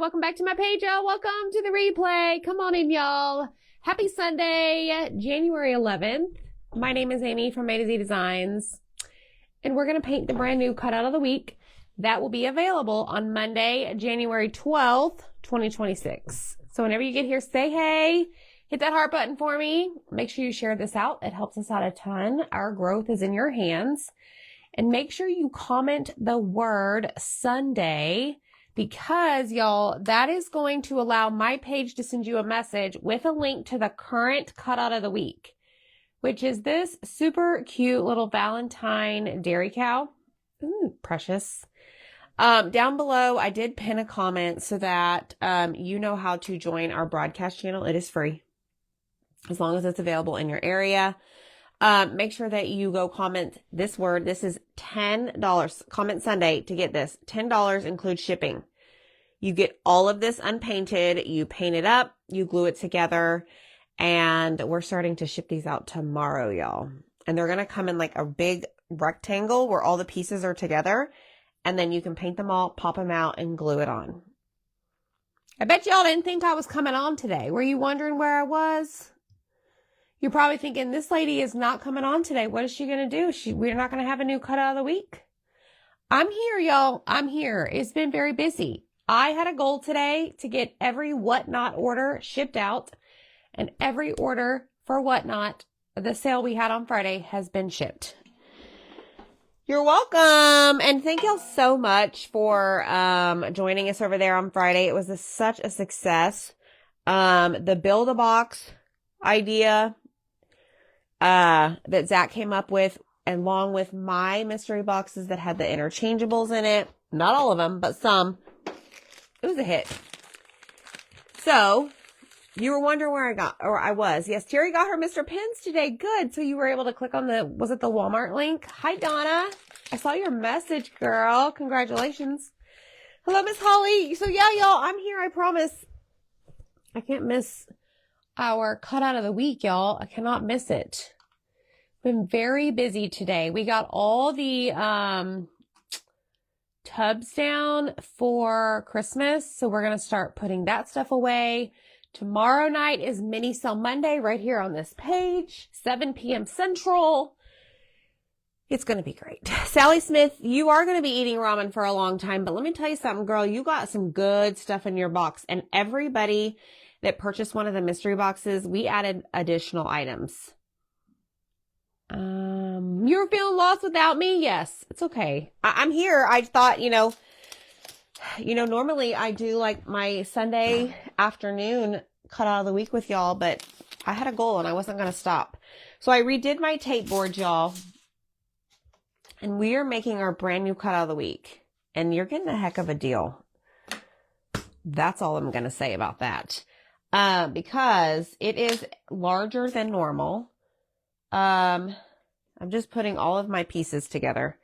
Welcome back to my page, y'all. Welcome to the replay. Come on in, y'all. Happy Sunday, January 11th. My name is Amy from A to Z Designs, and we're going to paint the brand new cutout of the week that will be available on Monday, January 12th, 2026. So whenever you get here, say hey, hit that heart button for me. Make sure you share this out. It helps us out a ton. Our growth is in your hands. And make sure you comment the word Sunday, because y'all, that is going to allow my page to send you a message with a link to the current cutout of the week, which is this super cute little Valentine dairy cow. Ooh, precious. Down below, I did pin a comment so that you know how to join our broadcast channel. It is free, as long as it's available in your area. Make sure that you go comment this word. This is $10. Comment Sunday to get this. $10 includes shipping. You get all of this unpainted. You paint it up. You glue it together. And we're starting to ship these out tomorrow, y'all. And they're going to come in like a big rectangle where all the pieces are together. And then you can paint them all, pop them out, and glue it on. I bet y'all didn't think I was coming on today. Were you wondering where I was? You're probably thinking, this lady is not coming on today. What is she going to do? We're not going to have a new cutout of the week. I'm here, y'all. I'm here. It's been very busy. I had a goal today to get every Whatnot order shipped out, and every order for Whatnot, the sale we had on Friday, has been shipped. You're welcome. And thank y'all so much for joining us over there on Friday. It was such a success. The Build-A-Box idea that Zach came up with, along with my mystery boxes that had the interchangeables in it. Not all of them, but some. It was a hit. So, you were wondering where I was. Yes, Terry got her Mr. Pins today. Good. So you were able to click on was it the Walmart link? Hi, Donna. I saw your message, girl. Congratulations. Hello, Miss Holly. So yeah, y'all, I'm here. I promise. I can't miss our cutout of the week, y'all. I cannot miss it. Been very busy today. We got all the tubs down for Christmas, so we're going to start putting that stuff away. Tomorrow night is Mini Sale Monday right here on this page, 7 p.m. Central. It's going to be great. Sally Smith, you are going to be eating ramen for a long time, but let me tell you something, girl. You got some good stuff in your box, and everybody that purchased one of the mystery boxes, we added additional items. You're feeling lost without me? Yes, it's okay. I'm here. I thought, normally I do like my Sunday afternoon cutout of the week with y'all, but I had a goal and I wasn't going to stop. So I redid my tape board, y'all, and we are making our brand new cutout of the week, and you're getting a heck of a deal. That's all I'm going to say about that. Because it is larger than normal. I'm just putting all of my pieces together.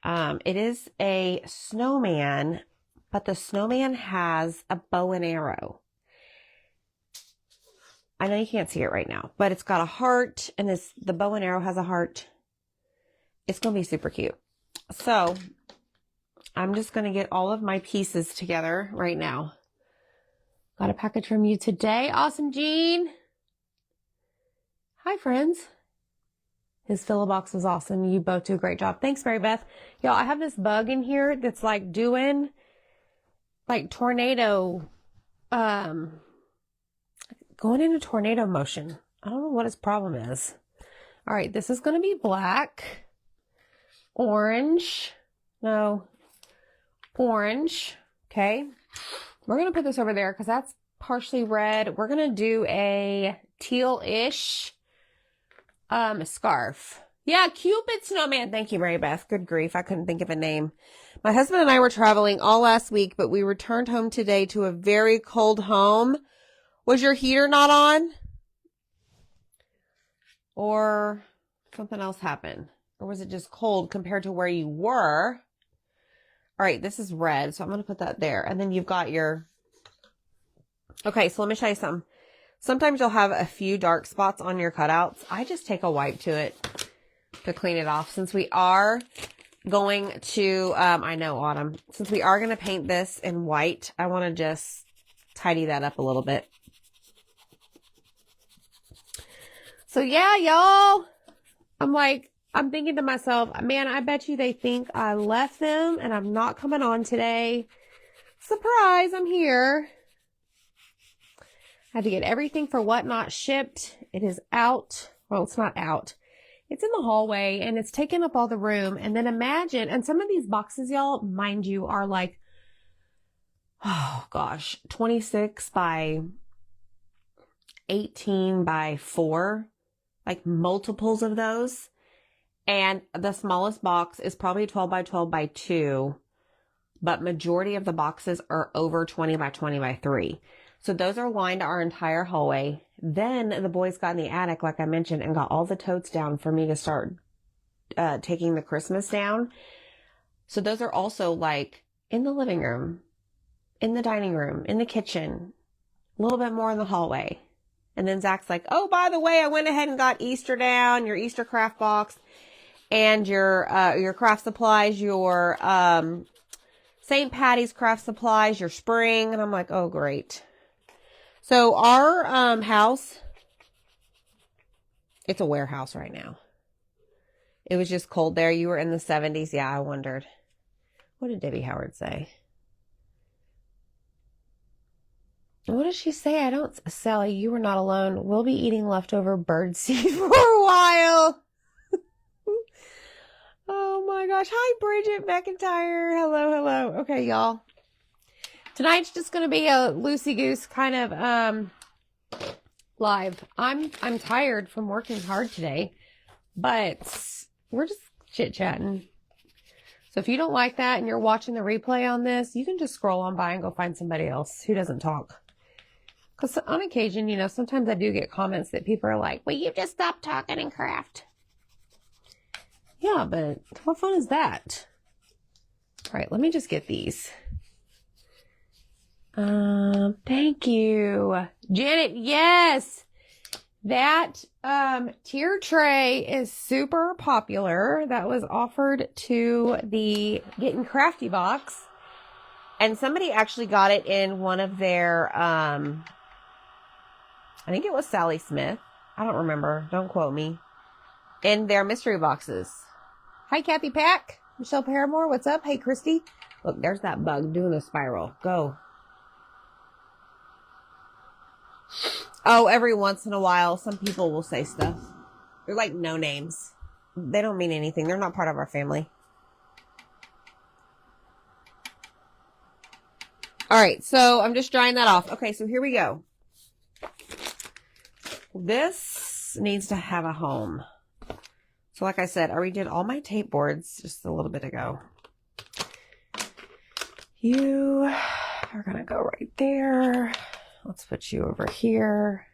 It is a snowman, but the snowman has a bow and arrow. I know you can't see it right now, but it's got a heart, and the bow and arrow has a heart. It's going to be super cute. So I'm just going to get all of my pieces together right now. Got a package from you today. Awesome, Jean. Hi, friends. His fill box was awesome. You both do a great job. Thanks, Mary Beth. Y'all, I have this bug in here that's like doing like tornado, going into tornado motion. I don't know what his problem is. All right, this is going to be black, orange. No, orange. Okay. We're going to put this over there because that's partially red. We're going to do a teal-ish scarf. Yeah, Cupid Snowman. Thank you, Mary Beth. Good grief. I couldn't think of a name. My husband and I were traveling all last week, but we returned home today to a very cold home. Was your heater not on? Or something else happened? Or was it just cold compared to where you were? All right, this is red, so I'm going to put that there. And then you've got your... Okay, so let me show you something. Sometimes you'll have a few dark spots on your cutouts. I just take a wipe to it to clean it off. Since we are going to, I know, Autumn, since we are going to paint this in white, I want to just tidy that up a little bit. So yeah, y'all, I'm thinking to myself, man, I bet you they think I left them and I'm not coming on today. Surprise, I'm here. I had to get everything for Whatnot shipped. It is out. Well, it's not out. It's in the hallway and it's taking up all the room. And then imagine, and some of these boxes, y'all, mind you, are like, oh gosh, 26 by 18 by 4, like multiples of those. And the smallest box is probably 12 by 12 by 2, but majority of the boxes are over 20 by 20 by 3. So those are lined our entire hallway. Then the boys got in the attic, like I mentioned, and got all the totes down for me to start taking the Christmas down. So those are also like in the living room, in the dining room, in the kitchen, a little bit more in the hallway. And then Zach's like, oh, by the way, I went ahead and got Easter down, your Easter craft box, and your craft supplies, your St. Patty's craft supplies, your spring. And I'm like, oh, great. So our house, it's a warehouse right now. It was just cold there. You were in the 70s. Yeah, I wondered. What did Debbie Howard say? What did she say? Sally, you were not alone. We'll be eating leftover bird seed for a while. Oh my gosh. Hi, Bridget McIntyre. Hello, hello. Okay, y'all. Tonight's just going to be a loosey-goose kind of live. I'm tired from working hard today, but we're just chit-chatting. So if you don't like that and you're watching the replay on this, you can just scroll on by and go find somebody else who doesn't talk. Because on occasion, you know, sometimes I do get comments that people are like, well, you just stop talking and craft. Yeah, but what fun is that? All right, let me just get these. Thank you. Janet, yes. That tier tray is super popular. That was offered to the Getting Crafty box. And somebody actually got it in one of their, I think it was Sally Smith. I don't remember. Don't quote me. In their mystery boxes. Hi, Kathy Pack. Michelle Paramore, what's up? Hey, Christy. Look, there's that bug doing a spiral. Go. Oh, every once in a while, some people will say stuff. They're like no names. They don't mean anything. They're not part of our family. All right, so I'm just drying that off. Okay, so here we go. This needs to have a home. So like I said, I redid all my tape boards just a little bit ago. You are going to go right there. Let's put you over here.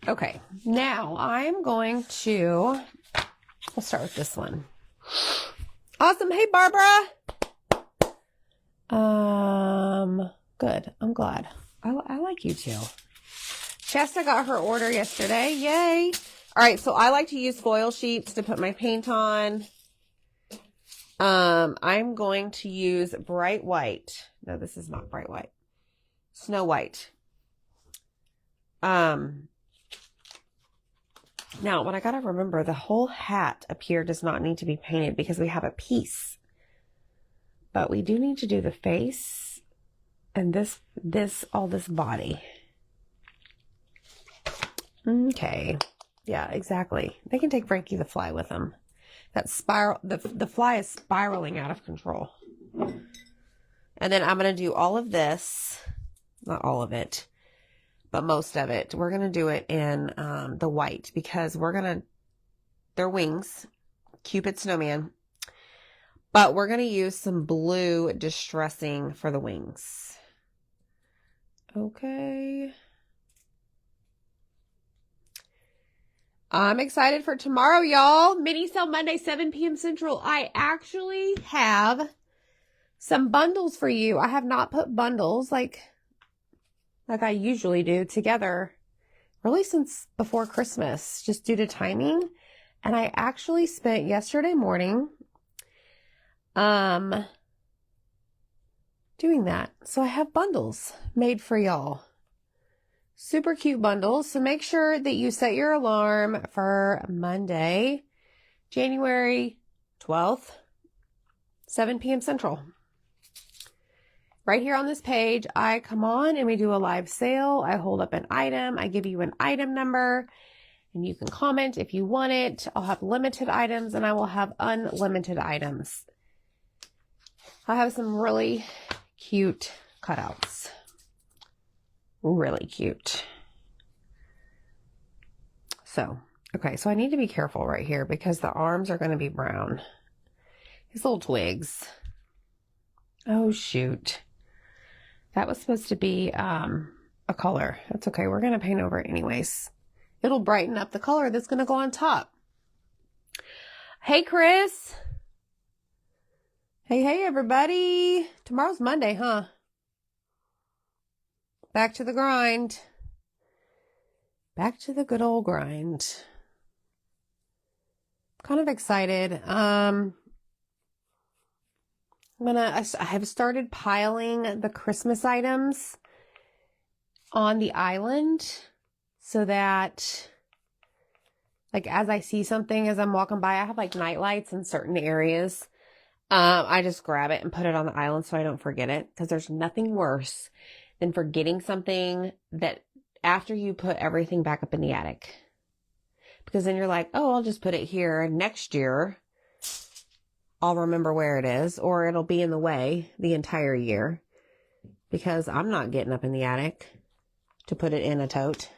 Okay, now I'm going to, we'll start with this one. Awesome. Hey, Barbara. Good. I'm glad. I like you too. Shasta got her order yesterday. Yay. All right, so I like to use foil sheets to put my paint on. I'm going to use bright white. No, this is not bright white. Snow White. Now, what I gotta remember, the whole hat up here does not need to be painted because we have a piece. But we do need to do the face and all this body. Okay. Yeah, exactly. They can take Frankie the Fly with them. That spiral, the fly is spiraling out of control. And then I'm going to do all of this, not all of it, but most of it. We're going to do it in the white because they're wings, Cupid Snowman. But we're going to use some blue distressing for the wings. Okay. I'm excited for tomorrow, y'all. Mini sale Monday, 7 p.m. Central. I actually have some bundles for you. I have not put bundles like I usually do together really since before Christmas, just due to timing. And I actually spent yesterday morning doing that. So I have bundles made for y'all. Super cute bundles. So make sure that you set your alarm for Monday, January 12th, 7 p.m. Central. Right here on this page, I come on and we do a live sale. I hold up an item. I give you an item number and you can comment if you want it. I'll have limited items and I will have unlimited items. I have some really cute cutouts. Really cute. So, okay, so I need to be careful right here because the arms are going to be brown. These little twigs. Oh, shoot. That was supposed to be a color. That's okay. We're going to paint over it anyways. It'll brighten up the color that's going to go on top. Hey, Chris. Hey, everybody. Tomorrow's Monday, huh? Back to the grind. Back to the good old grind. Kind of excited. I have started piling the Christmas items on the island so that, like, as I see something as I'm walking by, I have like night lights in certain areas. I just grab it and put it on the island so I don't forget it, because there's nothing worse than forgetting something that after you put everything back up in the attic. Because then you're like, oh, I'll just put it here and next year I'll remember where it is, or it'll be in the way the entire year because I'm not getting up in the attic to put it in a tote.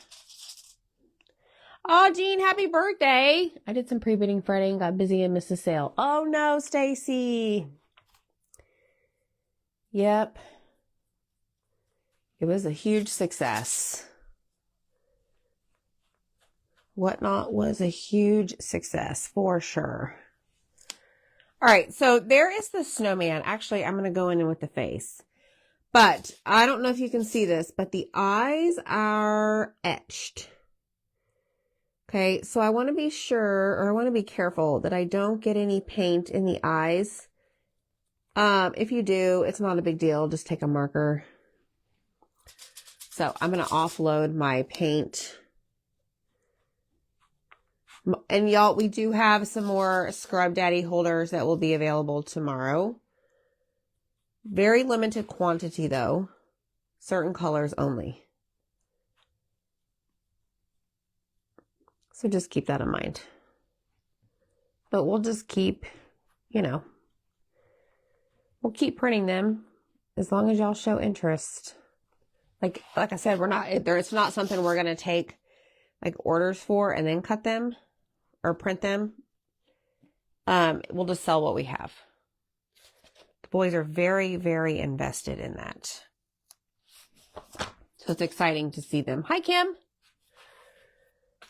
Oh, Jean, happy birthday. I did some pre-bidding Friday and got busy and missed the sale. Oh no, Stacy. Yep. It was a huge success. Whatnot was a huge success for sure. All right, so there is the snowman. Actually, I'm going to go in with the face. But I don't know if you can see this, but the eyes are etched. Okay, so I want to be sure, or I want to be careful that I don't get any paint in the eyes. If you do, it's not a big deal. Just take a marker. So I'm going to offload my paint. And y'all, we do have some more Scrub Daddy holders that will be available tomorrow. Very limited quantity though. Certain colors only. So just keep that in mind. But we'll just keep, we'll keep printing them as long as y'all show interest. Like I said, it's not something we're going to take like orders for and then cut them or print them. We'll just sell what we have. The boys are very, very invested in that. So it's exciting to see them. Hi, Kim.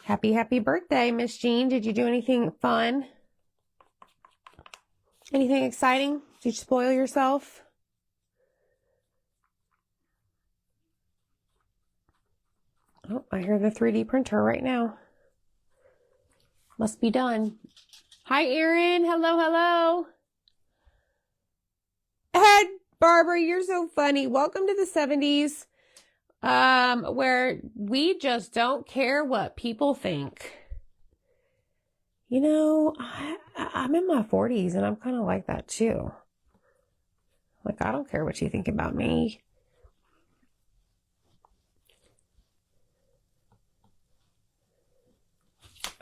Happy birthday, Miss Jean. Did you do anything fun? Anything exciting? Did you spoil yourself? Oh, I hear the 3D printer right now. Must be done. Hi, Erin. Hello. Ed, Barbara, you're so funny. Welcome to the 70s, where we just don't care what people think. I'm in my 40s and I'm kind of like that too. Like, I don't care what you think about me.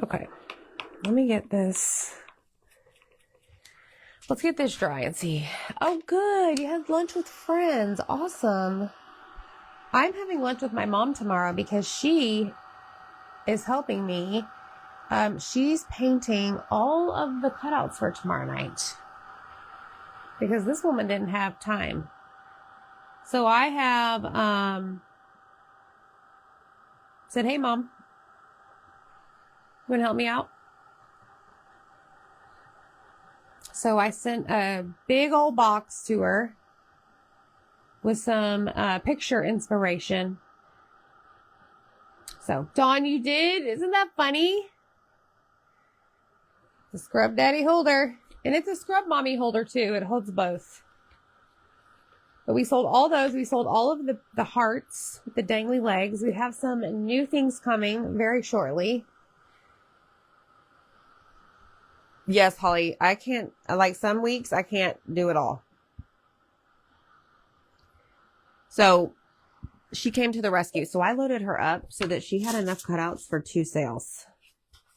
Okay, let me get this. Let's get this dry and see. Oh, good. You had lunch with friends. Awesome. I'm having lunch with my mom tomorrow because she is helping me. She's painting all of the cutouts for tomorrow night because this woman didn't have time. So I have said, hey, Mom, you want to help me out? So I sent a big old box to her with some picture inspiration. So, Dawn, you did? Isn't that funny? The Scrub Daddy holder. And it's a scrub mommy holder too. It holds both. But we sold all those. We sold all of the hearts with the dangly legs. We have some new things coming very shortly. Yes, Holly, I can't, like some weeks, I can't do it all. So she came to the rescue. So I loaded her up so that she had enough cutouts for 2 sales.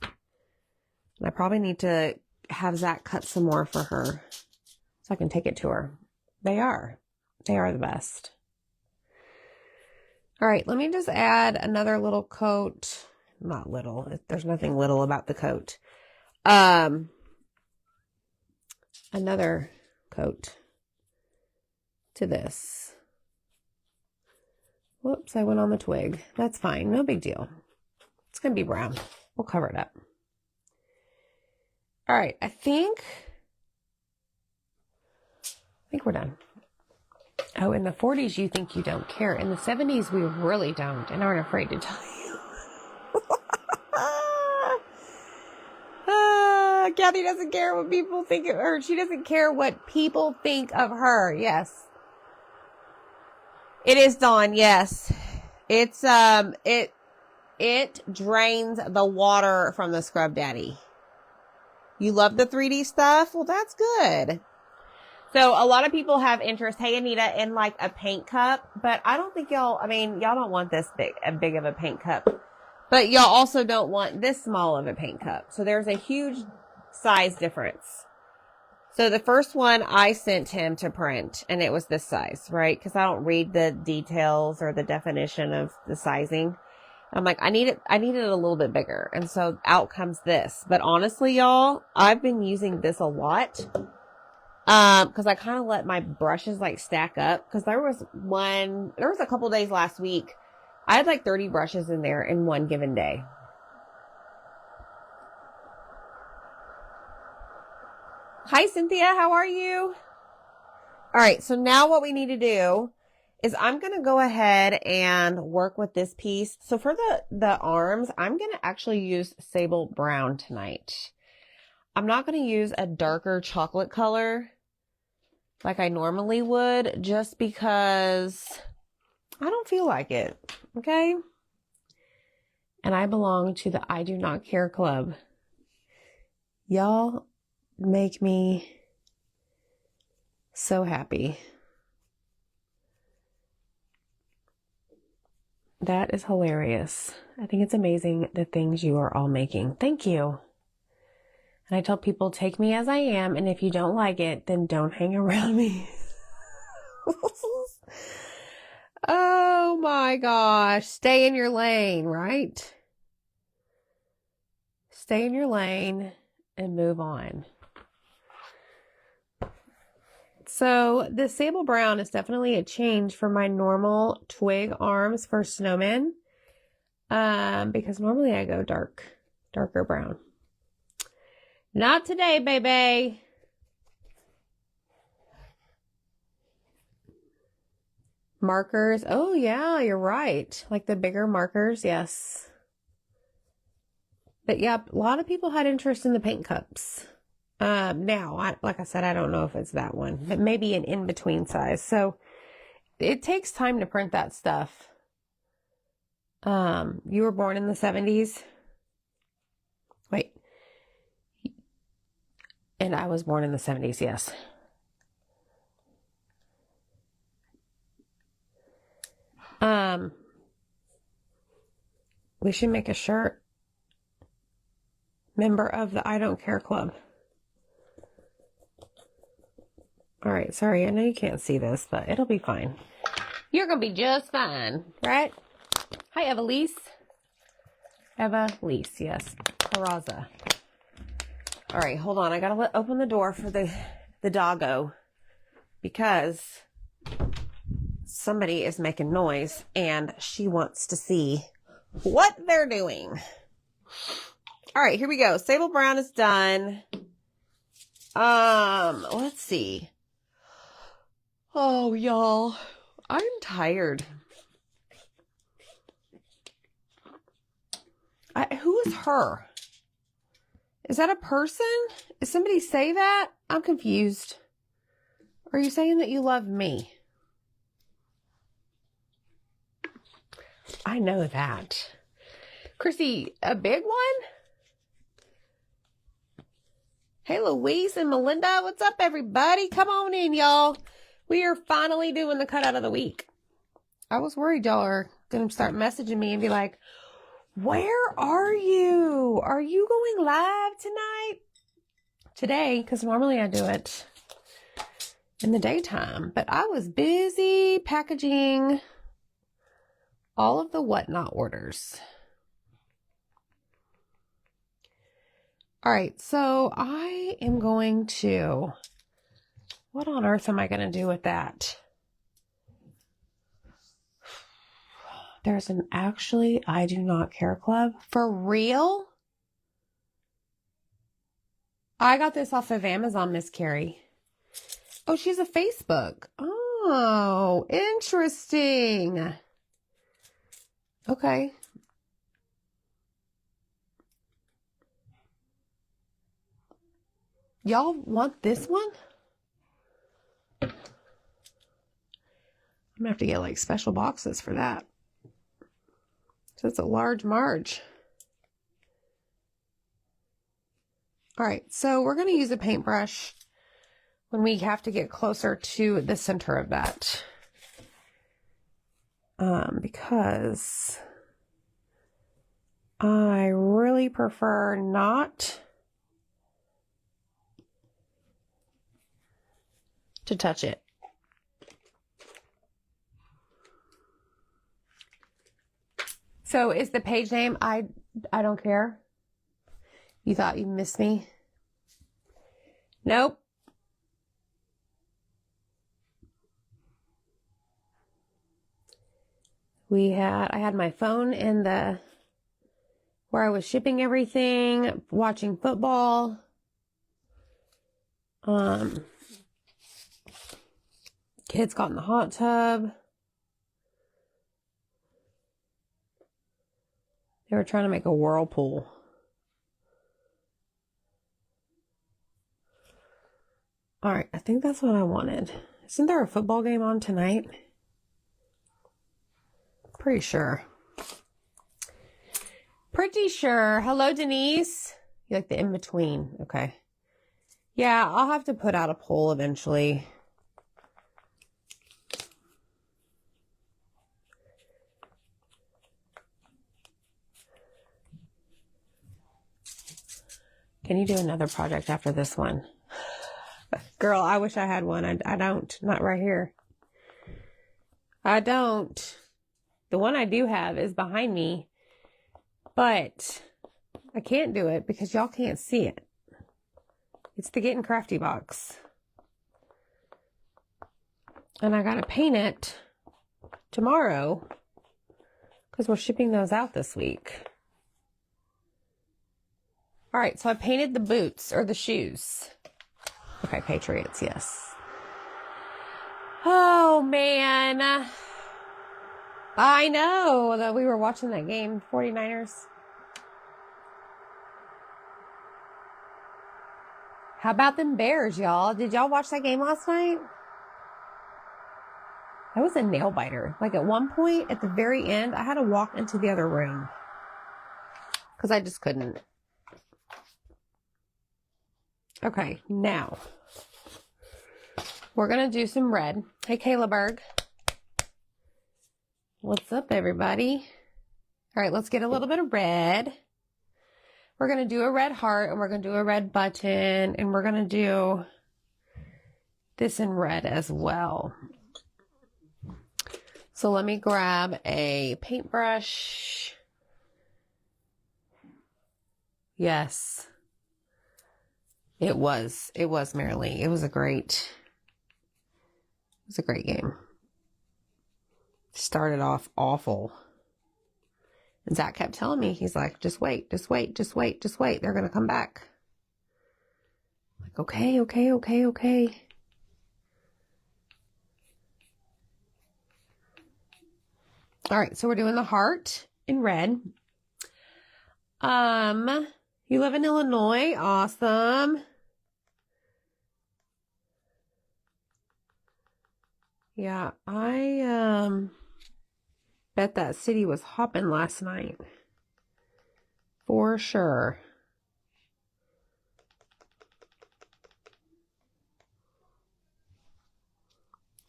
And I probably need to have Zach cut some more for her so I can take it to her. They are the best. All right, let me just add another little coat. Not little. There's nothing little about the coat. Another coat to this. Whoops, I went on the twig. That's fine. No big deal. It's going to be brown. We'll cover it up. All right, I think we're done. Oh, in the 40s, you think you don't care. In the 70s, we really don't and aren't afraid to tell you. Kathy doesn't care what people think of her. She doesn't care what people think of her. Yes. It is Dawn. Yes. It's, it drains the water from the Scrub Daddy. You love the 3D stuff? Well, that's good. So a lot of people have interest, hey, Anita, in like a paint cup, but I don't think y'all don't want this big of a paint cup, but y'all also don't want this small of a paint cup. So there's a huge size difference. So the first one I sent him to print and it was this size, right? Cause I don't read the details or the definition of the sizing. I'm like, I need it a little bit bigger. And so out comes this, but honestly, y'all, I've been using this a lot. Cause I kind of let my brushes like stack up. Cause there was a couple days last week. I had like 30 brushes in there in one given day. Hi, Cynthia. How are you? All right. So now what we need to do is I'm going to go ahead and work with this piece. So for the arms, I'm going to actually use sable brown tonight. I'm not going to use a darker chocolate color like I normally would just because I don't feel like it. Okay. And I belong to the I Do Not Care Club. Y'all make me so happy. That is hilarious. I think it's amazing the things you are all making. Thank you. And I tell people, take me as I am, and if you don't like it, then don't hang around me. Oh my gosh. Stay in your lane, right? Stay in your lane and move on. So the sable brown is definitely a change from my normal twig arms for Snowman. Because normally I go darker brown. Not today, baby. Markers. Oh, yeah, you're right. Like the bigger markers. Yes. But yeah, a lot of people had interest in the paint cups. Now, like I said, I don't know if it's that one, but maybe an in-between size. So it takes time to print that stuff. You were born in the 70s? Wait. And I was born in the 70s, yes. We should make a shirt. Member of the I Don't Care Club. All right, sorry, I know you can't see this, but it'll be fine. You're going to be just fine, right? Hi, Evelise. Evelise, yes. Peraza. All right, hold on. I got to open the door for the doggo because somebody is making noise and she wants to see what they're doing. All right, here we go. Sable brown is done. Let's see. Oh, y'all, I'm tired. Who is her? Is that a person? Did somebody say that? I'm confused. Are you saying that you love me? I know that. Chrissy, a big one? Hey, Louise and Melinda. What's up, everybody? Come on in, y'all. We are finally doing the cutout of the week. I was worried y'all are going to start messaging me and be like, where are you? Are you going live tonight? Today, because normally I do it in the daytime. But I was busy packaging all of the whatnot orders. All right, so I am going to, what on earth am I going to do with that? There's an actually I Do Not Care Club. For real? I got this off of Amazon, Miss Carrie. Oh, she's a Facebook. Oh, interesting. Okay. Y'all want this one? I'm gonna have to get like special boxes for that. So it's a large Marge. All right, so we're gonna use a paintbrush when we have to get closer to the center of that. Because I really prefer not to touch it. So is the page name I Don't Care? You thought you missed me? Nope. I had my phone in where I was shipping everything, watching football. Kids got in the hot tub. They were trying to make a whirlpool. All right, I think that's what I wanted. Isn't there a football game on tonight? Pretty sure. Pretty sure. Hello, Denise. You like the in-between. Okay. Yeah, I'll have to put out a poll eventually. Can you do another project after this one? Girl, I wish I had one. I don't. Not right here. I don't. The one I do have is behind me, but I can't do it because y'all can't see it. It's the Getting Crafty box. And I gotta paint it tomorrow because we're shipping those out this week. All right, so I painted the boots or the shoes. Okay, Patriots, yes. Oh, man. I know that we were watching that game, 49ers. How about them Bears, y'all? Did y'all watch that game last night? That was a nail biter. Like at one point, at the very end, I had to walk into the other room because I just couldn't. Okay, now we're going to do some red. Hey, Kayla Berg. What's up, everybody? All right, let's get a little bit of red. We're going to do a red heart, and we're going to do a red button, and we're going to do this in red as well. So let me grab a paintbrush. Yes. It was Marilee. It was a great game. Started off awful. And Zach kept telling me, he's like, just wait. They're going to come back. I'm like, okay. All right, so we're doing the heart in red. You You live in Illinois? Awesome. Yeah, I bet that city was hopping last night. For sure.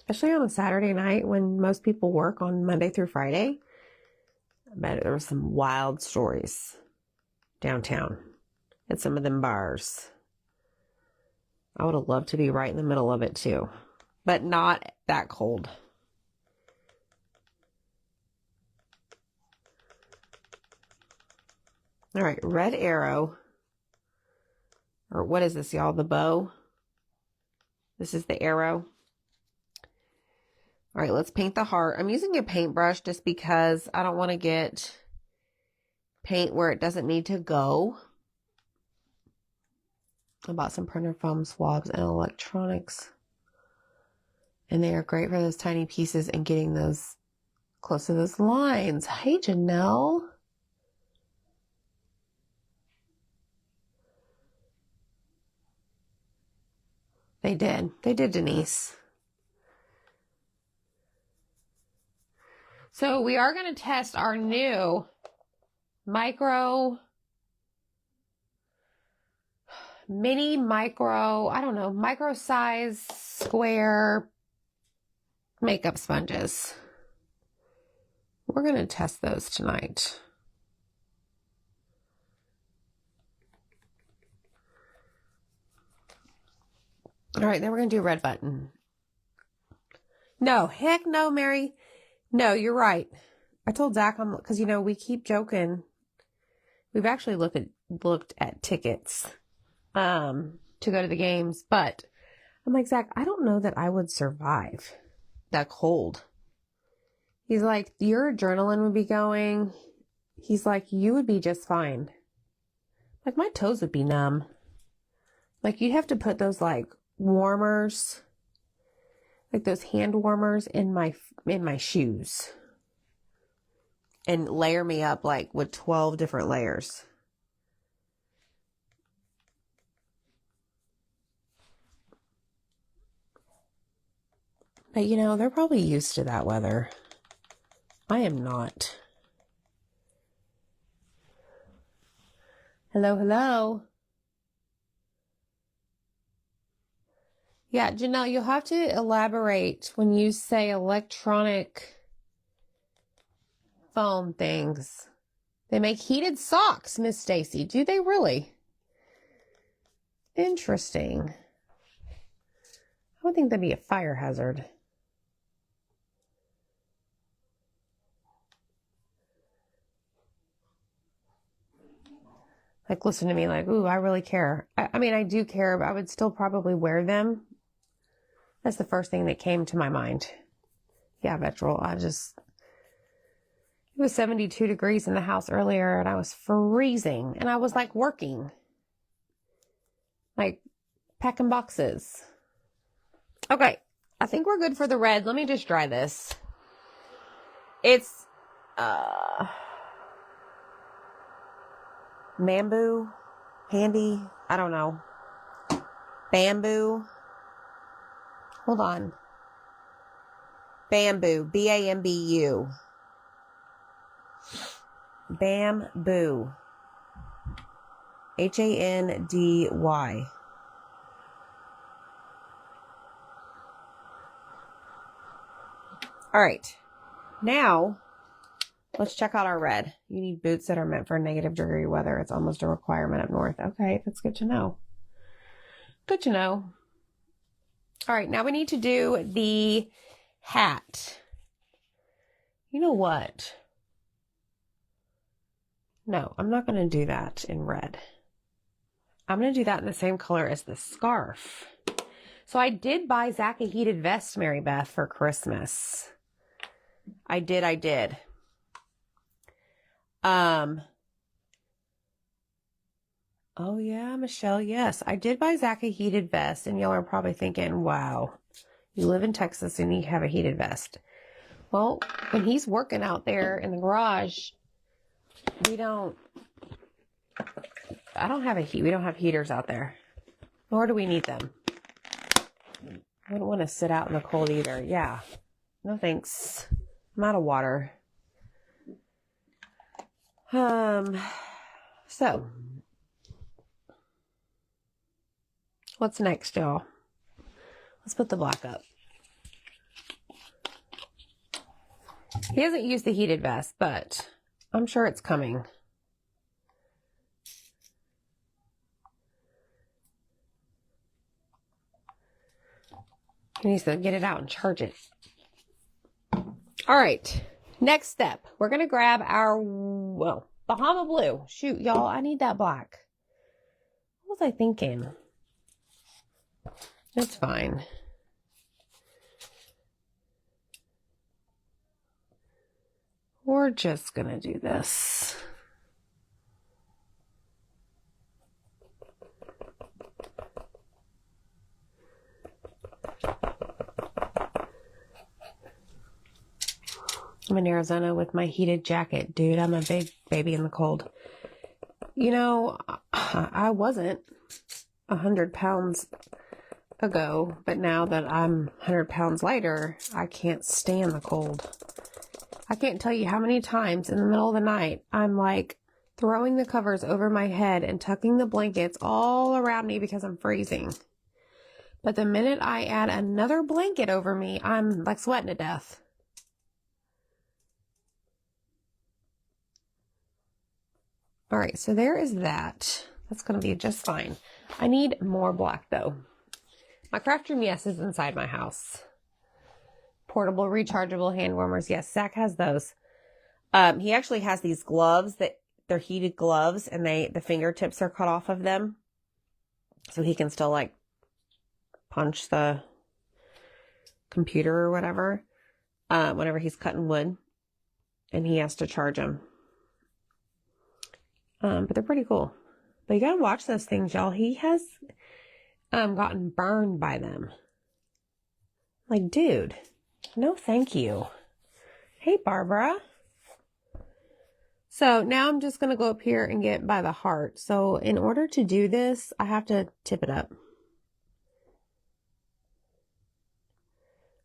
Especially on a Saturday night when most people work on Monday through Friday. I bet there were some wild stories downtown at some of them bars. I would have loved to be right in the middle of it too, but not that cold. All right, red arrow. Or what is this, y'all? The bow? This is the arrow. All right, let's paint the heart. I'm using a paintbrush just because I don't want to get paint where it doesn't need to go. I bought some printer foam swabs and electronics. And they are great for those tiny pieces and getting those close to those lines. Hey, Janelle. They did. They did, Denise. So we are going to test our new micro size square makeup sponges. We're going to test those tonight. All right, then we're going to do red button. No, heck no, Mary. No, you're right. I told Zach, because, you know, we keep joking. We've actually looked at tickets to go to the games, but I'm like, Zach, I don't know that I would survive that cold. He's like, your adrenaline would be going. He's like, you would be just fine. Like, my toes would be numb. Like, you'd have to put those, like, warmers, like those hand warmers in my shoes and layer me up like with 12 different layers. But you know, they're probably used to that weather. I am not. Hello, hello. Yeah, Janelle, you'll have to elaborate when you say electronic foam things. They make heated socks, Miss Stacy. Do they really? Interesting. I would think that'd be a fire hazard. Like, listen to me, like, ooh, I really care. I mean, I do care, but I would still probably wear them. That's the first thing that came to my mind. Yeah, Vetrol, it was 72 degrees in the house earlier, and I was freezing, and I was, like, working. Like, packing boxes. Okay, I think we're good for the red. Let me just dry this. It's, bamboo, handy, I don't know. Bamboo. Hold on. Bamboo, B-A-M-B-U. Bamboo. H-A-N-D-Y. All right. Now, let's check out our red. You need boots that are meant for negative degree weather. It's almost a requirement up north. Okay, that's good to know. Good to know. All right, now we need to do the hat. You know what? No, I'm not going to do that in red. I'm going to do that in the same color as the scarf. So I did buy Zach a heated vest, Mary Beth, for Christmas. I did. Oh yeah, Michelle, yes. I did buy Zach a heated vest, and y'all are probably thinking, wow, you live in Texas and you have a heated vest. Well, when he's working out there in the garage, we don't I don't have a heat. We don't have heaters out there. Nor do we need them. I don't want to sit out in the cold either. Yeah. No thanks. I'm out of water. So. What's next, y'all? Let's put the black up. He hasn't used the heated vest, but I'm sure it's coming. He needs to get it out and charge it. All right. Next step. We're going to grab our, well, Bahama Blue. Shoot, y'all. I need that black. What was I thinking? It's fine. We're just going to do this. I'm in Arizona with my heated jacket. Dude, I'm a big baby in the cold. You know, I wasn't 100 pounds ago, but now that I'm 100 pounds lighter, I can't stand the cold. I can't tell you how many times in the middle of the night I'm like throwing the covers over my head and tucking the blankets all around me because I'm freezing. But the minute I add another blanket over me, I'm like sweating to death. All right, so there is that. That's going to be just fine. I need more black though. My craft room, yes, is inside my house. Portable, rechargeable hand warmers. Yes, Zach has those. He actually has these gloves that they're heated gloves, and the fingertips are cut off of them, so he can still like punch the computer or whatever whenever he's cutting wood, and he has to charge them. But they're pretty cool. But you gotta watch those things, y'all. He has gotten burned by them. Like, dude. No, thank you. Hey, Barbara. So now I'm just going to go up here and get by the heart. So in order to do this, I have to tip it up.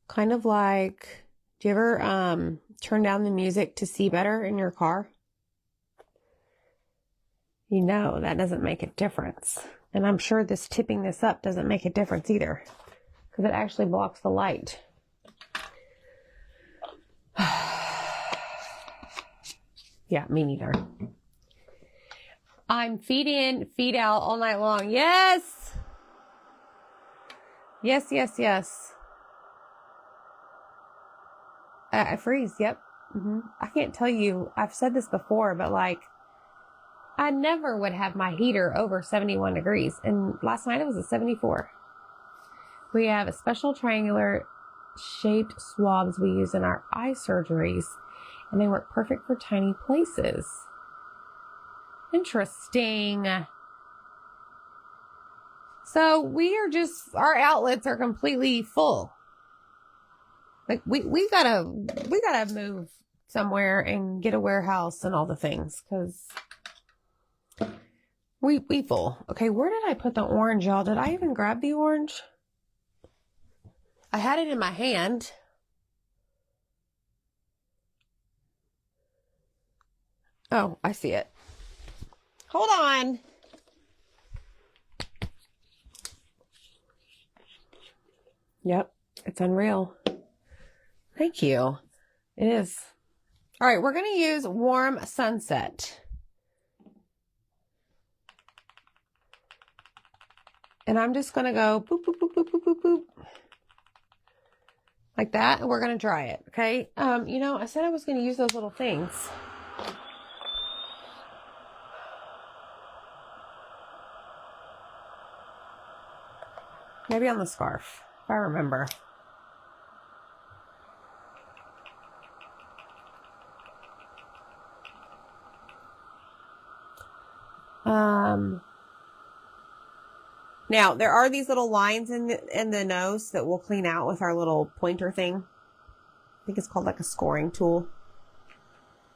Kind of like, do you ever turn down the music to see better in your car? You know, that doesn't make a difference. And I'm sure this tipping this up doesn't make a difference either, because it actually blocks the light. Yeah, me neither. I'm feet in, feet out all night long. Yes! Yes, yes, yes. I freeze, yep. I can't tell you, I've said this before, but like, I never would have my heater over 71 degrees. And last night it was a 74. We have a special triangular shaped swabs we use in our eye surgeries, and they work perfect for tiny places. Interesting. So we are just, our outlets are completely full. Like we gotta move somewhere and get a warehouse and all the things, because we full. Okay, where did I put the orange, y'all? Did I even grab the orange? I had it in my hand. Oh, I see it. Hold on. Yep, it's unreal. Thank you. It is. All right, we're going to use Warm Sunset. And I'm just going to go boop, boop, boop, boop, boop, boop, boop. Like that, and we're going to dry it, okay? You know, I said I was going to use those little things. Maybe on the scarf, if I remember. Now, there are these little lines in the nose that we'll clean out with our little pointer thing. I think it's called like a scoring tool.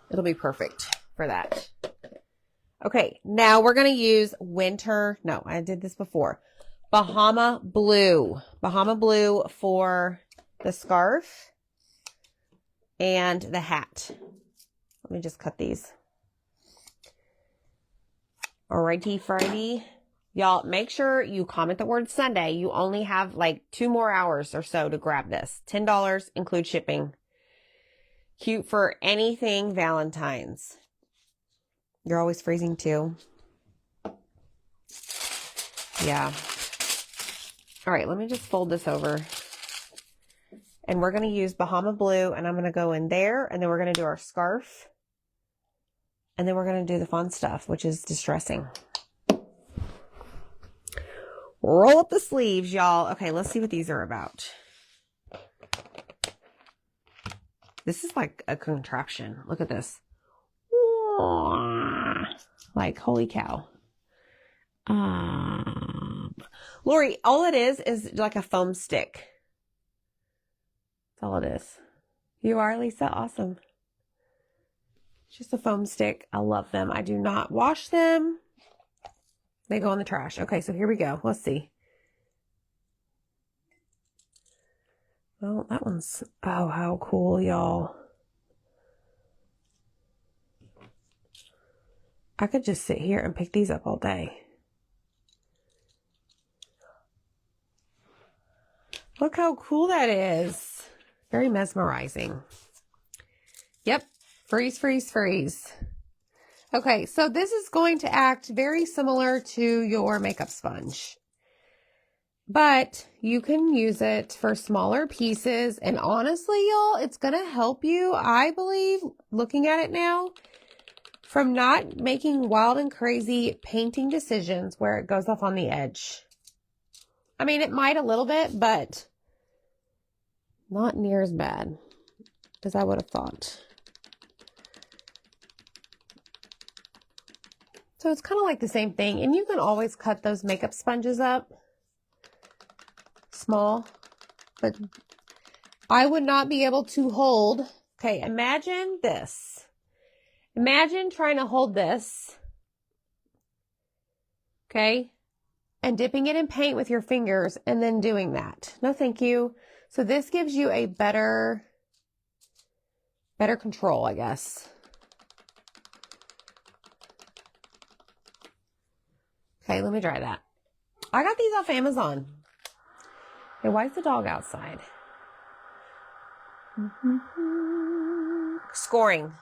It'll be perfect for that. Okay, now we're going to use winter. No, I did this before. Bahama blue. Bahama blue for the scarf and the hat. Let me just cut these. Alrighty, Friday. Y'all, make sure you comment the word Sunday. You only have like 2 more hours or so to grab this. $10, include shipping. Cute for anything Valentine's. You're always freezing too. Yeah. All right, let me just fold this over. And we're going to use Bahama blue, and I'm going to go in there, and then we're going to do our scarf. And then we're going to do the fun stuff, which is distressing. Roll up the sleeves, y'all. Okay, let's see what these are about. This is like a contraption. Look at this. Like, holy cow. Lori, all it is like a foam stick. That's all it is. You are, Lisa? Awesome. It's just a foam stick. I love them. I do not wash them. They go in the trash. Okay, so here we go. Let's see. Well, that one's... Oh, how cool, y'all. I could just sit here and pick these up all day. Look how cool that is. Very mesmerizing. Yep. Freeze, freeze, freeze. Okay, so this is going to act very similar to your makeup sponge. But you can use it for smaller pieces. And honestly, y'all, it's going to help you, I believe, looking at it now, from not making wild and crazy painting decisions where it goes off on the edge. I mean, it might a little bit, but not near as bad as I would have thought. So it's kind of like the same thing. And you can always cut those makeup sponges up small, but I would not be able to hold. Okay, imagine this. Imagine trying to hold this, okay, and dipping it in paint with your fingers and then doing that. No, thank you. So this gives you a better control, I guess. Okay, let me try that. I got these off Amazon. Hey, why is the dog outside? Scoring.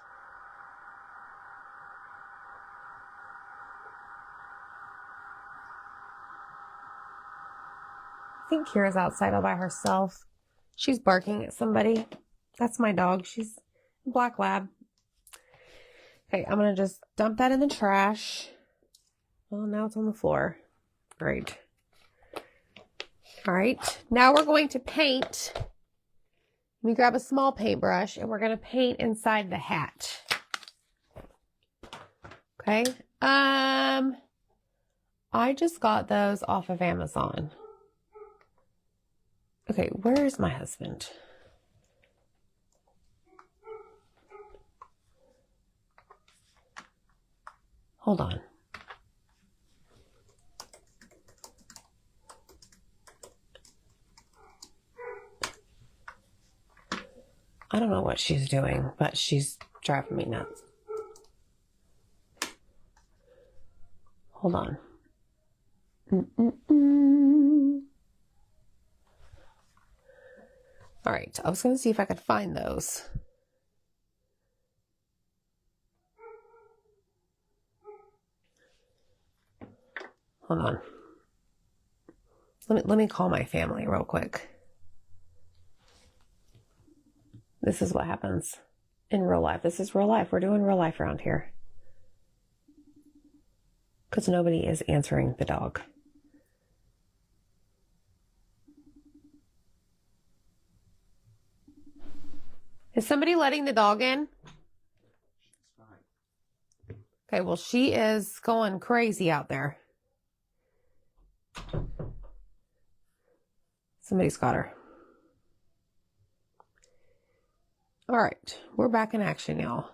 I think Kira's outside all by herself. She's barking at somebody. That's my dog. She's a black lab. Okay, I'm going to just dump that in the trash. Well, now it's on the floor. Great. All right, now we're going to paint. Let me grab a small paintbrush, and we're going to paint inside the hat. Okay. I just got those off of Amazon. Okay, where is my husband? Hold on. I don't know what she's doing, but she's driving me nuts. Hold on. All right, I was going to see if I could find those. Hold on. Let me call my family real quick. This is what happens in real life. This is real life. We're doing real life around here. Because nobody is answering the dog. Is somebody letting the dog in? Okay, well, she is going crazy out there. Somebody's got her. All right, we're back in action, y'all.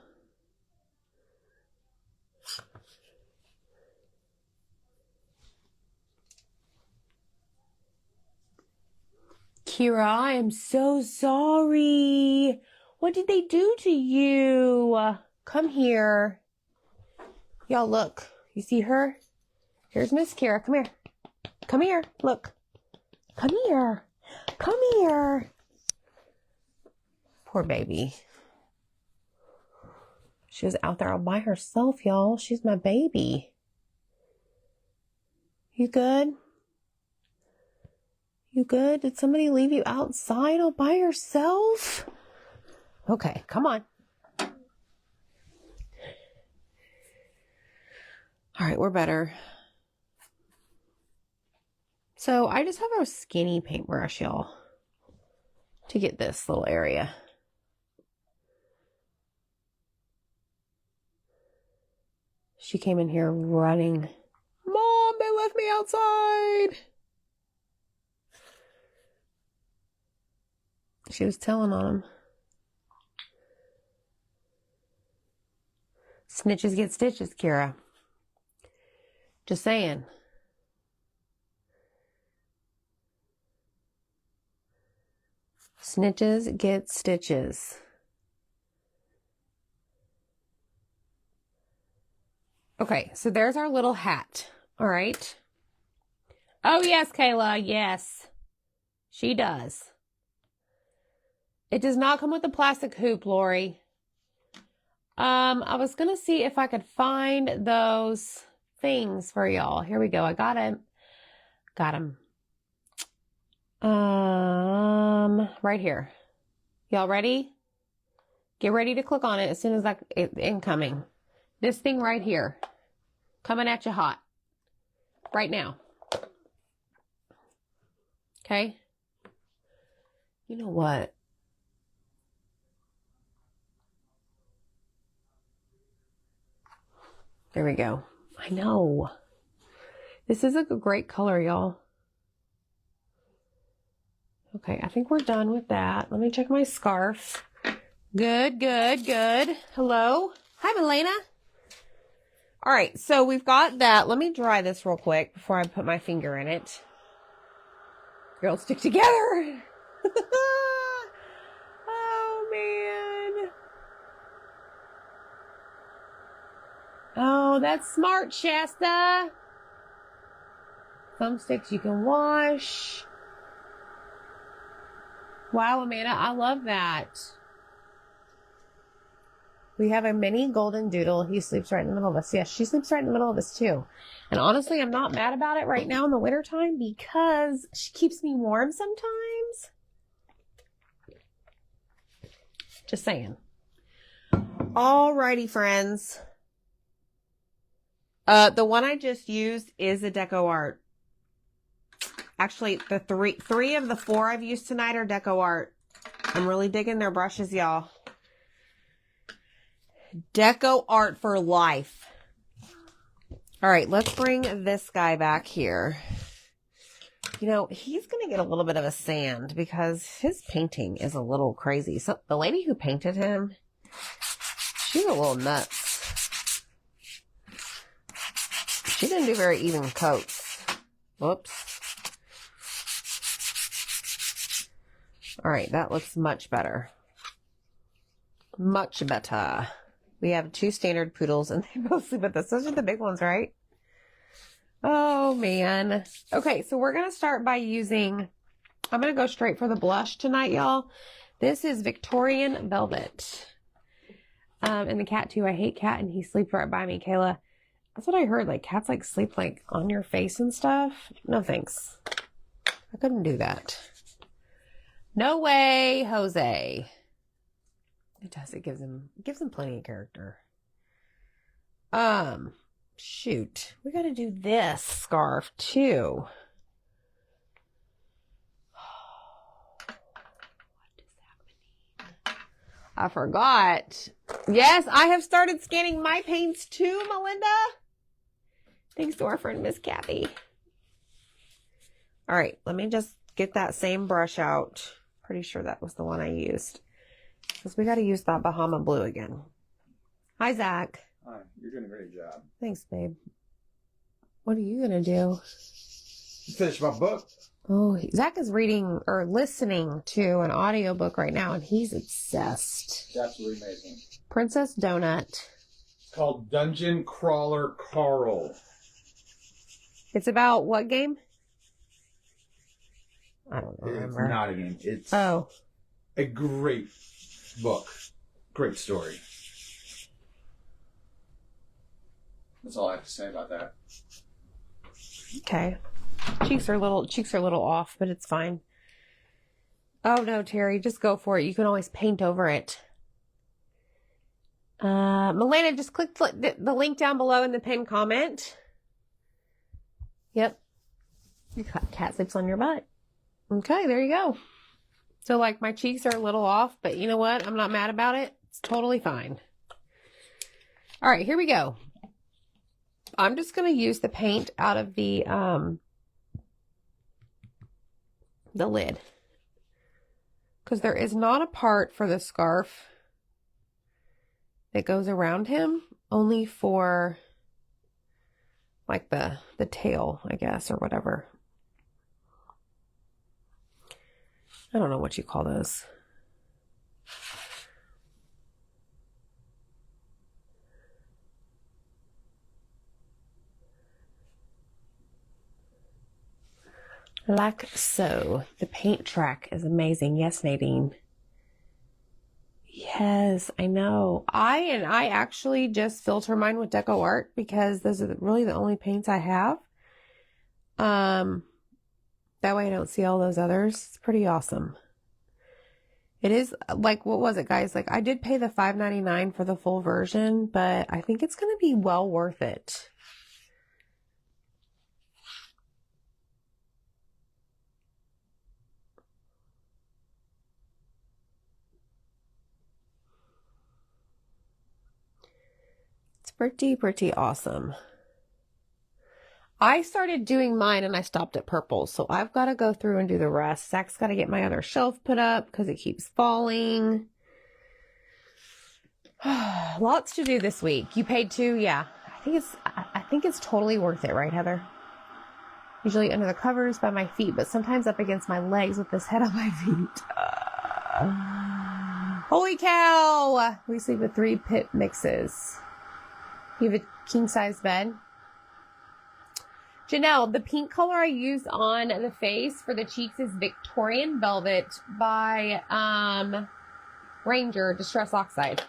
Kira, I am so sorry. What did they do to you? Come here. Y'all, look. You see her? Here's Miss Kira. Come here. Come here. Look. Come here. Come here. Poor baby. She was out there all by herself, y'all. She's my baby. You good? You good? Did somebody leave you outside all by yourself? Okay, come on. All right, we're better. So I just have a skinny paintbrush, y'all, to get this little area. She came in here running. Mom, they left me outside. She was telling on him. Snitches get stitches, Kira. Just saying. Snitches get stitches. Okay, so there's our little hat. All right. Oh, yes, Kayla. Yes, she does. It does not come with a plastic hoop, Lori. I was going to see if I could find those things for y'all. Here we go. I got him. Got him. Right here. Y'all ready? Get ready to click on it as soon as it's incoming. This thing right here. Coming at you hot. Right now. Okay? You know what? There we go. I know. This is a great color, y'all. Okay, I think we're done with that. Let me check my scarf. Good, good, good. Hello? Hi, Milena. All right, so we've got that. Let me dry this real quick before I put my finger in it. Girls stick together. Oh, man. Oh, that's smart, Shasta. Some sticks you can wash. Wow, Amanda, I love that. We have a mini golden doodle. He sleeps right in the middle of us. Yes, she sleeps right in the middle of us too. And honestly, I'm not mad about it right now in the wintertime because she keeps me warm sometimes. Just saying. Alrighty, friends. The one I just used is a Deco Art. Actually, the three of the four I've used tonight are Deco Art. I'm really digging their brushes, y'all. Deco Art for life. All right, let's bring this guy back here. You know, he's going to get a little bit of a sand because his painting is a little crazy. So the lady who painted him, she's a little nuts. She didn't do very even coats. Whoops. All right, that looks much better. Much better. We have 2 standard poodles and they both sleep with us. Those are the big ones, right? Oh, man. Okay, so we're going to start by using, I'm going to go straight for the blush tonight, y'all. This is Victorian Velvet. And the cat, too. I hate Cat, and he sleeps right by me, Kayla. That's what I heard. Like, cats, like, sleep, like, on your face and stuff. No, thanks. I couldn't do that. No way, Jose. It does. It gives him plenty of character. Shoot. We got to do this scarf too. What does that mean? I forgot. Yes, I have started scanning my paints too, Melinda. Thanks to our friend Miss Kathy. All right, let me just get that same brush out. Pretty sure that was the one I used. Because we got to use that Bahama blue again. Hi, Zach. Hi, you're doing a great job. Thanks, babe. What are you going to do? Finish my book. Oh, Zach is reading or listening to an audiobook right now, and he's obsessed. It's absolutely amazing. Princess Donut. It's called Dungeon Crawler Carl. It's about what game? I don't remember. It's not a game. It's a great book. Great story. That's all I have to say about that. Okay. Cheeks are a little off, but it's fine. Oh no, Terry, just go for it. You can always paint over it. Milena, just click the link down below in the pinned comment. Yep. Your cat sleeps on your butt. Okay, there you go. So like my cheeks are a little off, but you know what? I'm not mad about it. It's totally fine. All right, here we go. I'm just going to use the paint out of the lid, because there is not a part for the scarf that goes around him, only for like the tail, I guess, or whatever. I don't know what you call those. Like so. The paint track is amazing. Yes, Nadine. Yes, I know. I actually just filter mine with Deco Art because those are really the only paints I have. That way I don't see all those others. It's pretty awesome. It is like, what was it, guys? Like, I did pay the $5.99 for the full version, but I think it's going to be well worth it. Pretty awesome. I started doing mine and I stopped at purple, so I've got to go through and do the rest. Zach's got to get my other shelf put up because it keeps falling. Lots to do this week. You paid too? Yeah. I think it's totally worth it, right, Heather? Usually under the covers by my feet, but sometimes up against my legs with this head on my feet. Holy cow! We sleep with 3 pit mixes. You have a king-size bed. Janelle, the pink color I use on the face for the cheeks is Victorian Velvet by Ranger Distress Oxide.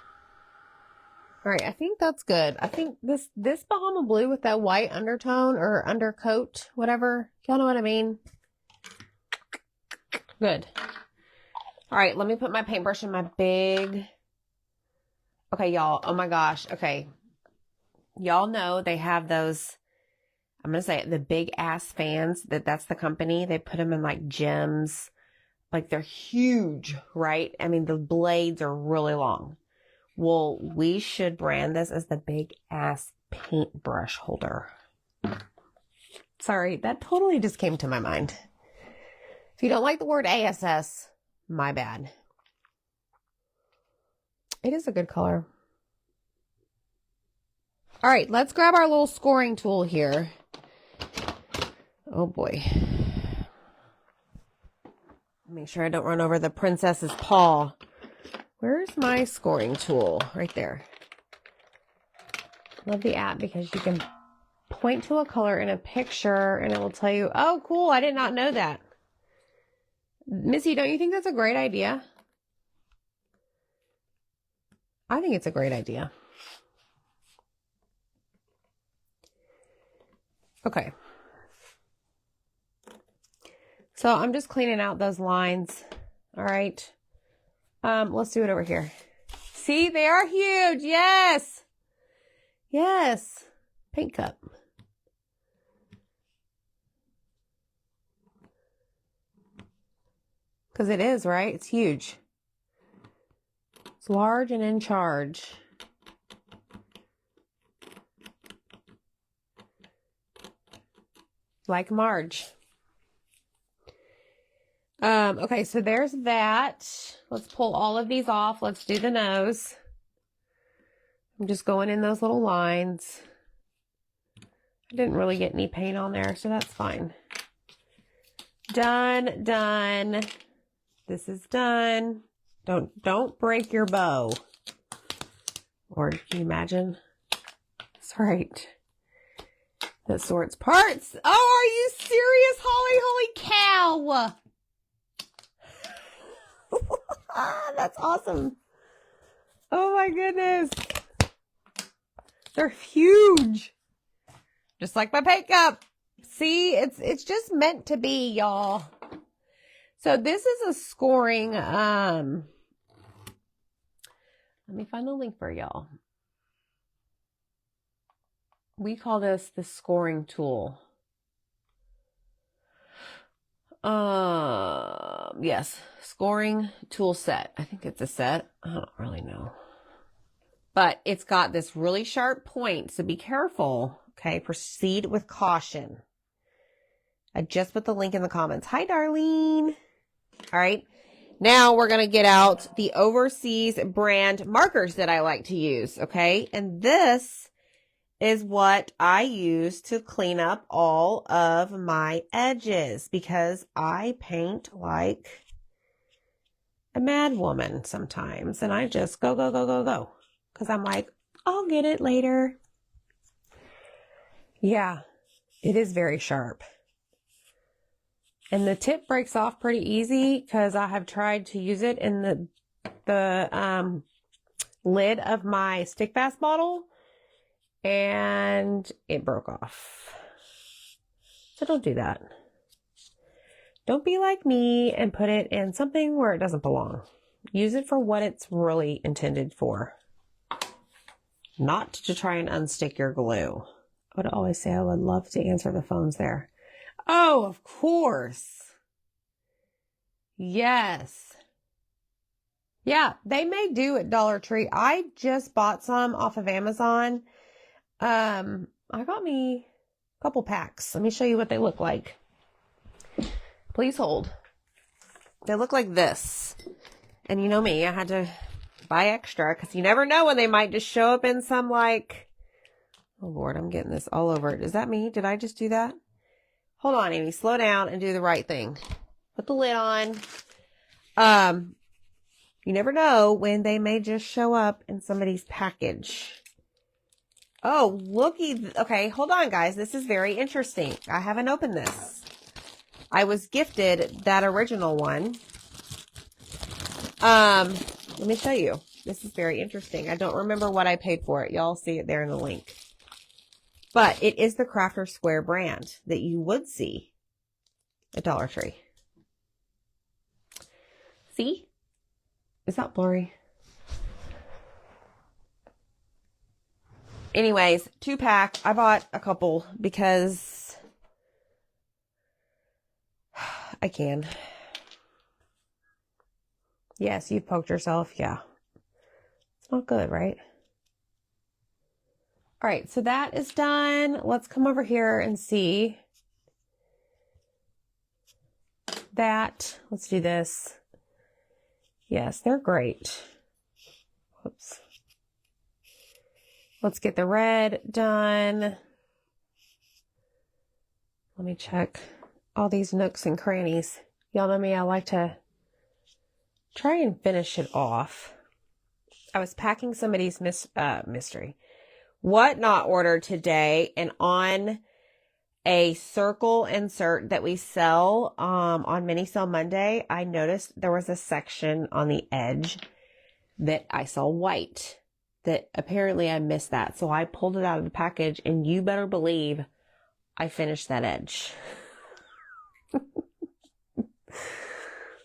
All right, I think that's good. I think this Bahama Blue with that white undertone or undercoat, whatever. Y'all know what I mean? Good. All right, let me put my paintbrush in my big... Okay, y'all. Oh my gosh. Okay. Y'all know they have those, I'm going to say it, the big ass fans, that's the company. They put them in like gems. Like they're huge, right? I mean, the blades are really long. Well, we should brand this as the big ass paintbrush holder. Sorry, that totally just came to my mind. If you don't like the word ASS, my bad. It is a good color. All right, let's grab our little scoring tool here. Oh boy. Make sure I don't run over the princess's paw. Where's my scoring tool? Right there. Love the app because you can point to a color in a picture and it will tell you, oh cool, I did not know that. Missy, don't you think that's a great idea? I think it's a great idea. Okay. So I'm just cleaning out those lines. All right. Let's do it over here. See, they are huge. Yes. Yes. Paint cup. Because it is, right? It's huge. It's large and in charge. Like Marge. Okay, so there's that. Let's pull all of these off. Let's do the nose. I'm just going in those little lines. I didn't really get any paint on there, so that's fine. Done. This is done. Don't break your bow. Or can you imagine? That's right. The sorts parts. Oh, are you serious, Holly? Holy cow. That's awesome. Oh my goodness. They're huge. Just like my paint cup. See, it's just meant to be, y'all. So this is a scoring, let me find the link for y'all. We call this the scoring tool. Yes, scoring tool set. I think it's a set. I don't really know. But it's got this really sharp point, so be careful. Okay, proceed with caution. I just put the link in the comments. Hi, Darlene. All right. Now we're going to get out the overseas brand markers that I like to use. Okay. And this is what I use to clean up all of my edges because I paint like a mad woman sometimes. And I just go. Because I'm like, I'll get it later. Yeah, it is very sharp. And the tip breaks off pretty easy because I have tried to use it in the lid of my stick fast bottle and it broke off. So don't do that. Don't be like me and put it in something where it doesn't belong. Use it for what it's really intended for. Not to try and unstick your glue. I would always say I would love to answer the phones there. Oh, of course. Yes. Yeah, they may do at Dollar Tree. I just bought some off of Amazon. I got me a couple packs. Let me show you what they look like. Please hold. They look like this. And you know me, I had to buy extra because you never know when they might just show up in some like, oh Lord, I'm getting this all over it. Is that me? Did I just do that? Hold on, Amy. Slow down and do the right thing. Put the lid on. You never know when they may just show up in somebody's package. Oh, looky. Okay, hold on, guys. This is very interesting. I haven't opened this. I was gifted that original one. Let me show you. This is very interesting. I don't remember what I paid for it. Y'all see it there in the link. But it is the Crafter Square brand that you would see at Dollar Tree. See? Is that blurry? Anyways, 2-pack. I bought a couple because I can. Yes, you've poked yourself. Yeah. It's not good, right? All right, so that is done. Let's come over here and see that. Let's do this. Yes, they're great. Whoops. Let's get the red done. Let me check all these nooks and crannies. Y'all know me, I like to try and finish it off. I was packing somebody's mystery. What not order today, and on a circle insert that we sell on Mini Sale Monday, I noticed there was a section on the edge that I saw white, that apparently I missed that. So I pulled it out of the package, and you better believe I finished that edge.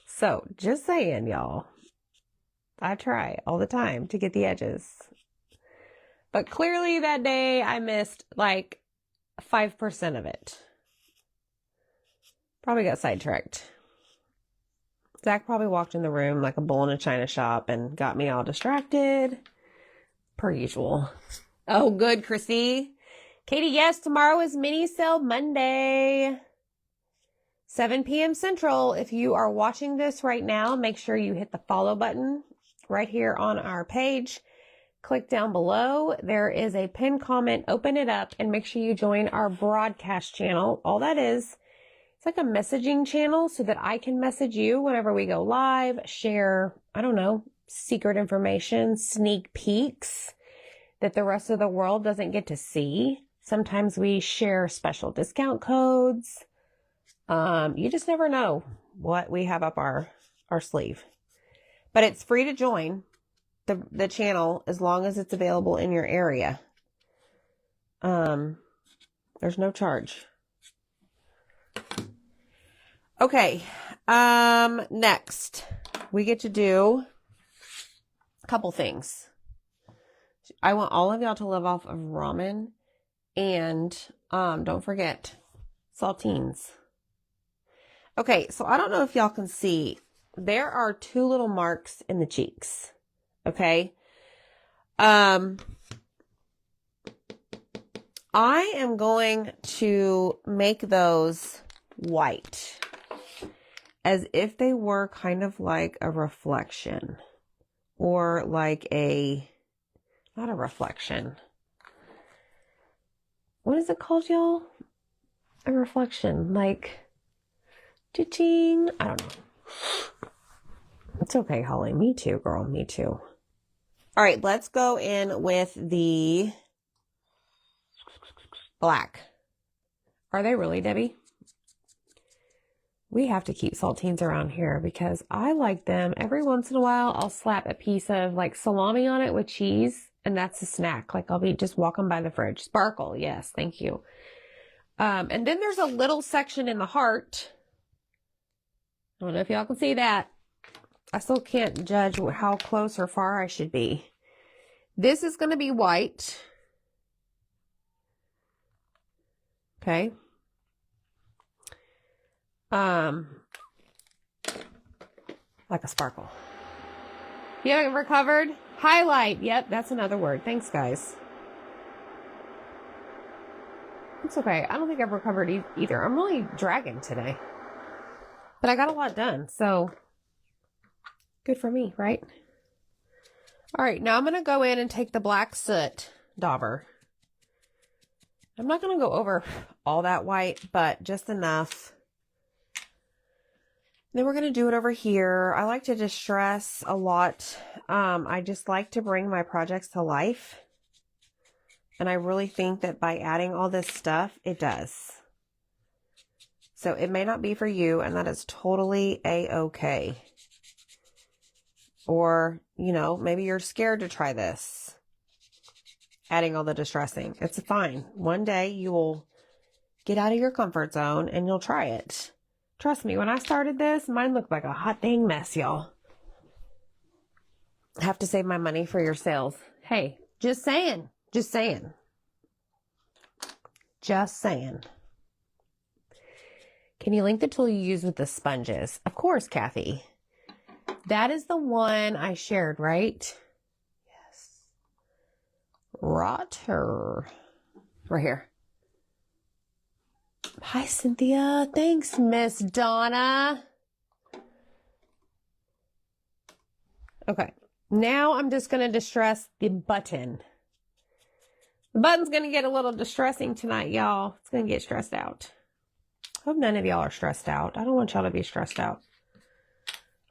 So just saying, y'all, I try all the time to get the edges. But clearly that day I missed like 5% of it. Probably got sidetracked. Zach probably walked in the room like a bull in a china shop and got me all distracted. Per usual. Oh, good, Chrissy. Katie, yes, tomorrow is Mini Sale Monday. 7 p.m. Central. If you are watching this right now, make sure you hit the follow button right here on our page. Click down below. There is a pinned comment. Open it up and make sure you join our broadcast channel. All that is It's like a messaging channel so that I can message you whenever we go live, share, I don't know, secret information, sneak peeks that the rest of the world doesn't get to see. Sometimes we share special discount codes. You just never know what we have up our sleeve. But it's free to join the channel as long as it's available in your area. There's no charge. Okay. Next, we get to do a couple things. I want all of y'all to live off of ramen and, don't forget saltines. Okay. So I don't know if y'all can see, there are 2 little marks in the cheeks. Okay. I am going to make those white as if they were kind of like a reflection or like not a reflection. What is it called, y'all? A reflection, like, cha-ching. I don't know. It's okay, Holly. Me too, girl. Me too. All right, let's go in with the black. Are they really, Debbie? We have to keep saltines around here because I like them. Every once in a while, I'll slap a piece of like salami on it with cheese, and that's a snack. Like I'll be just walking by the fridge. Sparkle, yes, thank you. And then there's a little section in the heart. I don't know if y'all can see that. I still can't judge how close or far I should be. This is going to be white. Okay. Like a sparkle. You haven't recovered? Highlight. Yep, that's another word. Thanks, guys. It's okay. I don't think I've recovered either. I'm really dragging today. But I got a lot done, so good for me, right? All right, now I'm going to go in and take the black soot dauber. I'm not going to go over all that white, but just enough. Then we're going to do it over here. I like to distress a lot. I just like to bring my projects to life. And I really think that by adding all this stuff, it does. So it may not be for you, and that is totally a-okay. Or, you know, maybe you're scared to try this. Adding all the distressing. It's fine. One day you will get out of your comfort zone and you'll try it. Trust me, when I started this, mine looked like a hot dang mess, y'all. I have to save my money for your sales. Hey, just saying. Just saying. Just saying. Can you link the tool you use with the sponges? Of course, Kathy. That is the one I shared, right? Yes. Rotter. Right here. Hi, Cynthia. Thanks, Miss Donna. Okay. Now I'm just going to distress the button. The button's going to get a little distressing tonight, y'all. It's going to get stressed out. I hope none of y'all are stressed out. I don't want y'all to be stressed out.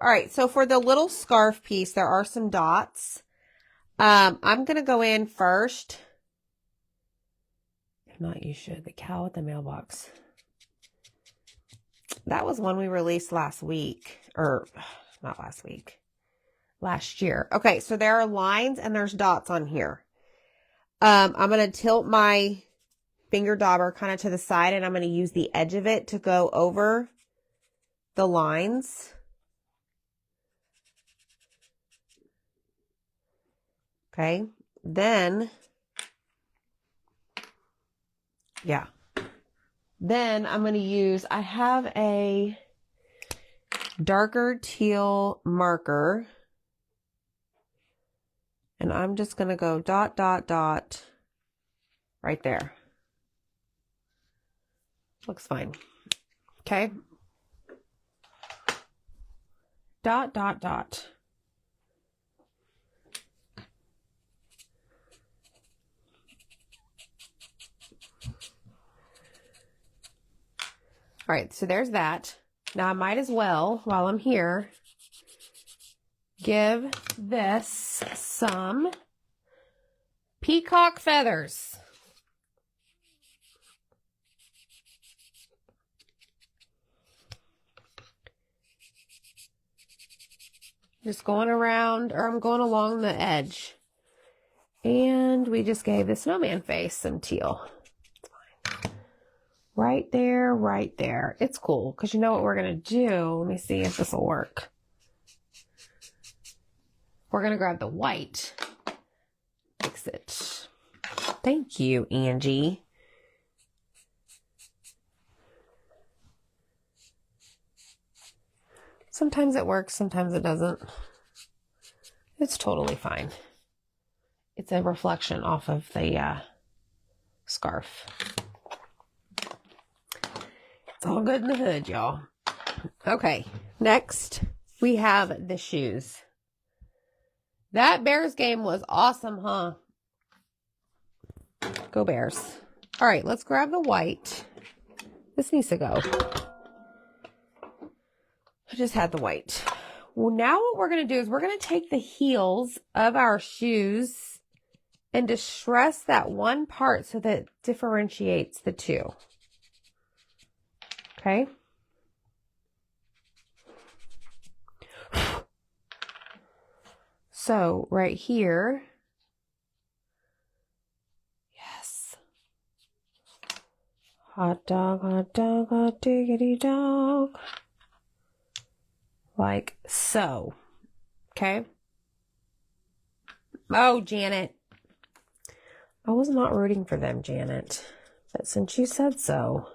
All right. So for the little scarf piece, there are some dots. I'm going to go in first. If not, you should. The cow at the mailbox. That was one we released last week. Or, not last week. Last year. Okay, so there are lines and there's dots on here. I'm going to tilt my finger dauber kind of to the side, and I'm going to use the edge of it to go over the lines. Okay, then, yeah. Then I'm going to use, I have a darker teal marker. And I'm just going to go dot, dot, dot right there. Looks fine. Okay. Dot, dot, dot. All right, so there's that. Now I might as well, while I'm here, give this some peacock feathers. Just going around, or I'm going along the edge. And we just gave the snowman face some teal. It's fine. Right there, right there. It's cool, because you know what we're going to do? Let me see if this will work. We're going to grab the white. Fix it. Thank you, Angie. Sometimes it works, sometimes it doesn't. It's totally fine. It's a reflection off of the scarf. It's all good in the hood, y'all. Okay, next we have the shoes. That Bears game was awesome, huh? Go Bears. All right, let's grab the white. This needs to go. I just had the white. Well, now what we're going to do is we're going to take the heels of our shoes and distress that one part so that it differentiates the two. Okay? So, right here. Yes. Hot dog, hot diggity dog. Like so. Okay? Oh, Janet. I was not rooting for them, Janet. But since you said so.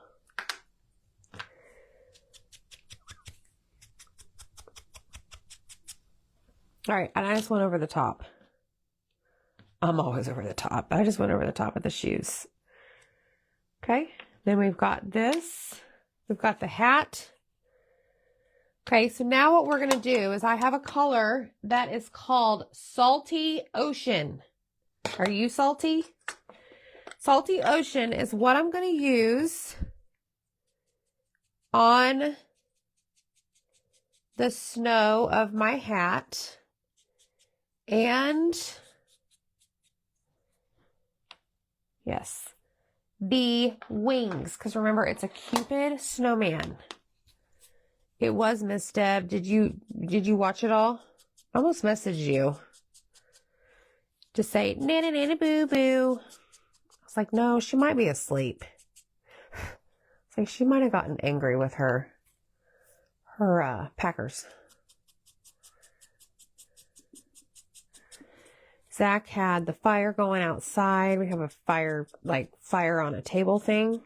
All right, and I just went over the top. I'm always over the top. I just went over the top of the shoes. Okay, then we've got this. We've got the hat. Okay, so now what we're going to do is I have a color that is called Salty Ocean. Are you salty? Salty Ocean is what I'm going to use on the snow of my hat. And yes, the wings, because remember, it's a Cupid snowman. It was Miss Deb. Did you watch it all? I almost messaged you to say nana nana boo boo. I was like, no, she might be asleep. It's like she might have gotten angry with her Packers. Zach had the fire going outside. We have a fire on a table thing.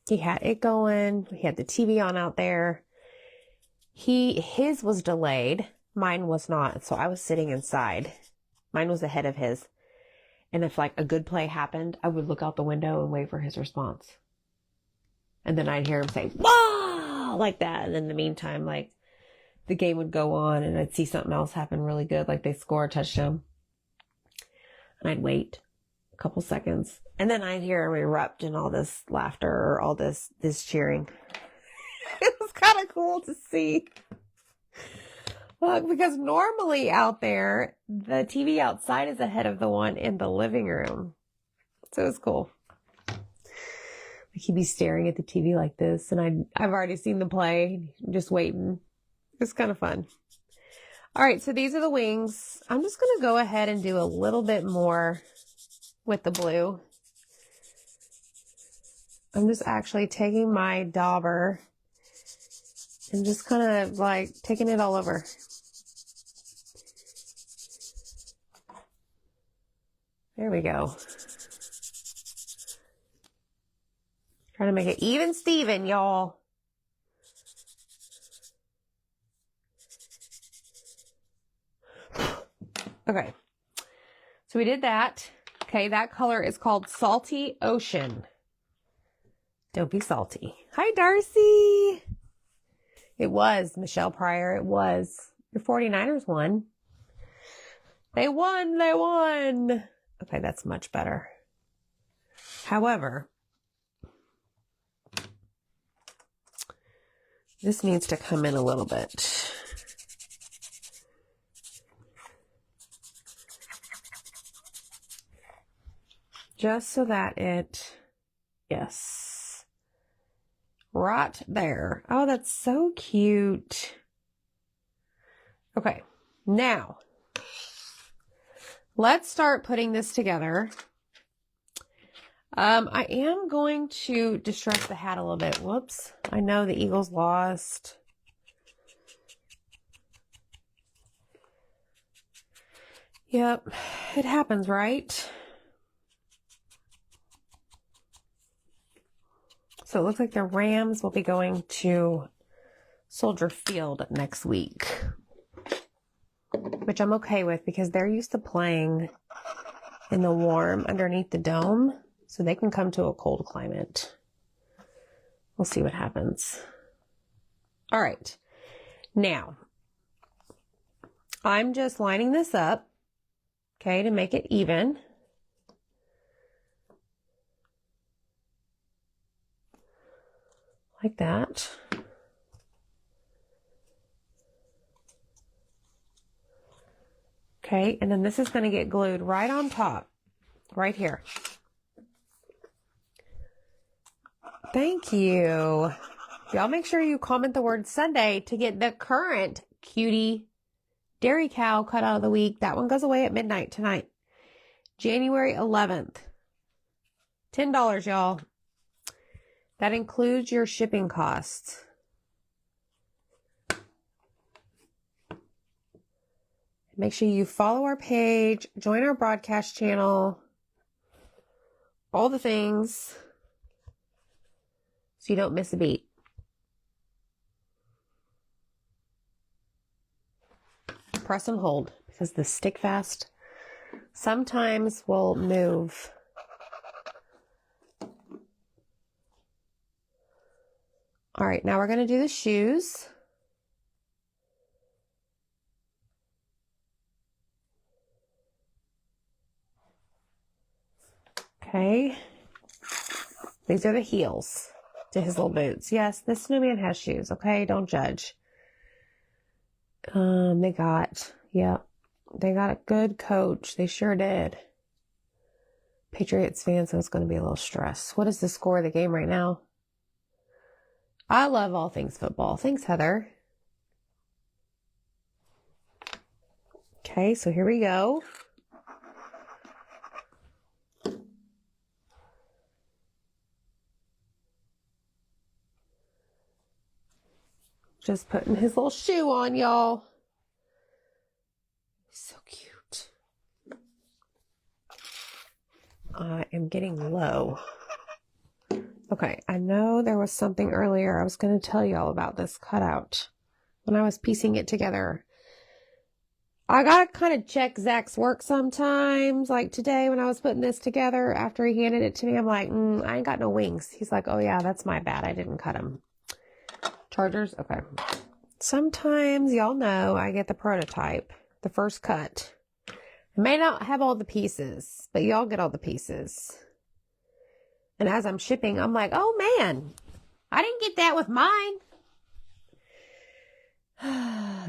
He had it going. We had the TV on out there. His was delayed. Mine was not. So I was sitting inside. Mine was ahead of his. And if like a good play happened, I would look out the window and wait for his response. And then I'd hear him say, "Wow!" like that. And in the meantime, like the game would go on and I'd see something else happen really good. Like they score a touchdown. And I'd wait a couple seconds. And then I'd hear him erupt in all this laughter or all this cheering. It was kind of cool to see. Look, because normally out there, the TV outside is ahead of the one in the living room. So it was cool. Like he'd be staring at the TV like this, and I've already seen the play, just waiting. It's kind of fun. All right, so these are the wings. I'm just going to go ahead and do a little bit more with the blue. I'm just actually taking my dauber and just kind of like taking it all over. There we go. Trying to make it even Steven, y'all. Okay. So we did that. Okay, that color is called Salty Ocean. Don't be salty. Hi, Darcy. It was Michelle Pryor. It was. Your 49ers won. They won. They won. Okay, that's much better. However, This needs to come in a little bit. Just so that it, yes, right there. Oh, that's so cute. Okay, now let's start putting this together. I am going to distress the hat a little bit. Whoops. I know the Eagles lost. Yep, it happens, right? So it looks like the Rams will be going to Soldier Field next week, which I'm okay with because they're used to playing in the warm underneath the dome, so they can come to a cold climate. We'll see what happens. All right. Now, I'm just lining this up, okay, to make it even. Like that. Okay, and then this is going to get glued right on top, right here. Thank you. Y'all make sure you comment the word Sunday to get the current Cutie Dairy Cow cut out of the week. That one goes away at midnight tonight. January 11th. $10, y'all. That includes your shipping costs. Make sure you follow our page, join our broadcast channel, all the things, so you don't miss a beat. Press and hold, because the stick fast sometimes will move. All right, now we're going to do the shoes. Okay. These are the heels to his little boots. Yes, this snowman has shoes, okay? Don't judge. They got a good coach. They sure did. Patriots fan, so it's going to be a little stress. What is the score of the game right now? I love all things football. Thanks, Heather. Okay, so here we go. Just putting his little shoe on, y'all. So cute. I am getting low. Okay, I know there was something earlier I was going to tell y'all about this cutout when I was piecing it together. I got to kind of check Zach's work sometimes. Like today when I was putting this together, after he handed it to me, I'm like, I ain't got no wings. He's like, oh yeah, that's my bad. I didn't cut them. Chargers? Okay. Sometimes, y'all know, I get the prototype, the first cut. I may not have all the pieces, but y'all get all the pieces. And as I'm shipping, I'm like, oh man, I didn't get that with mine.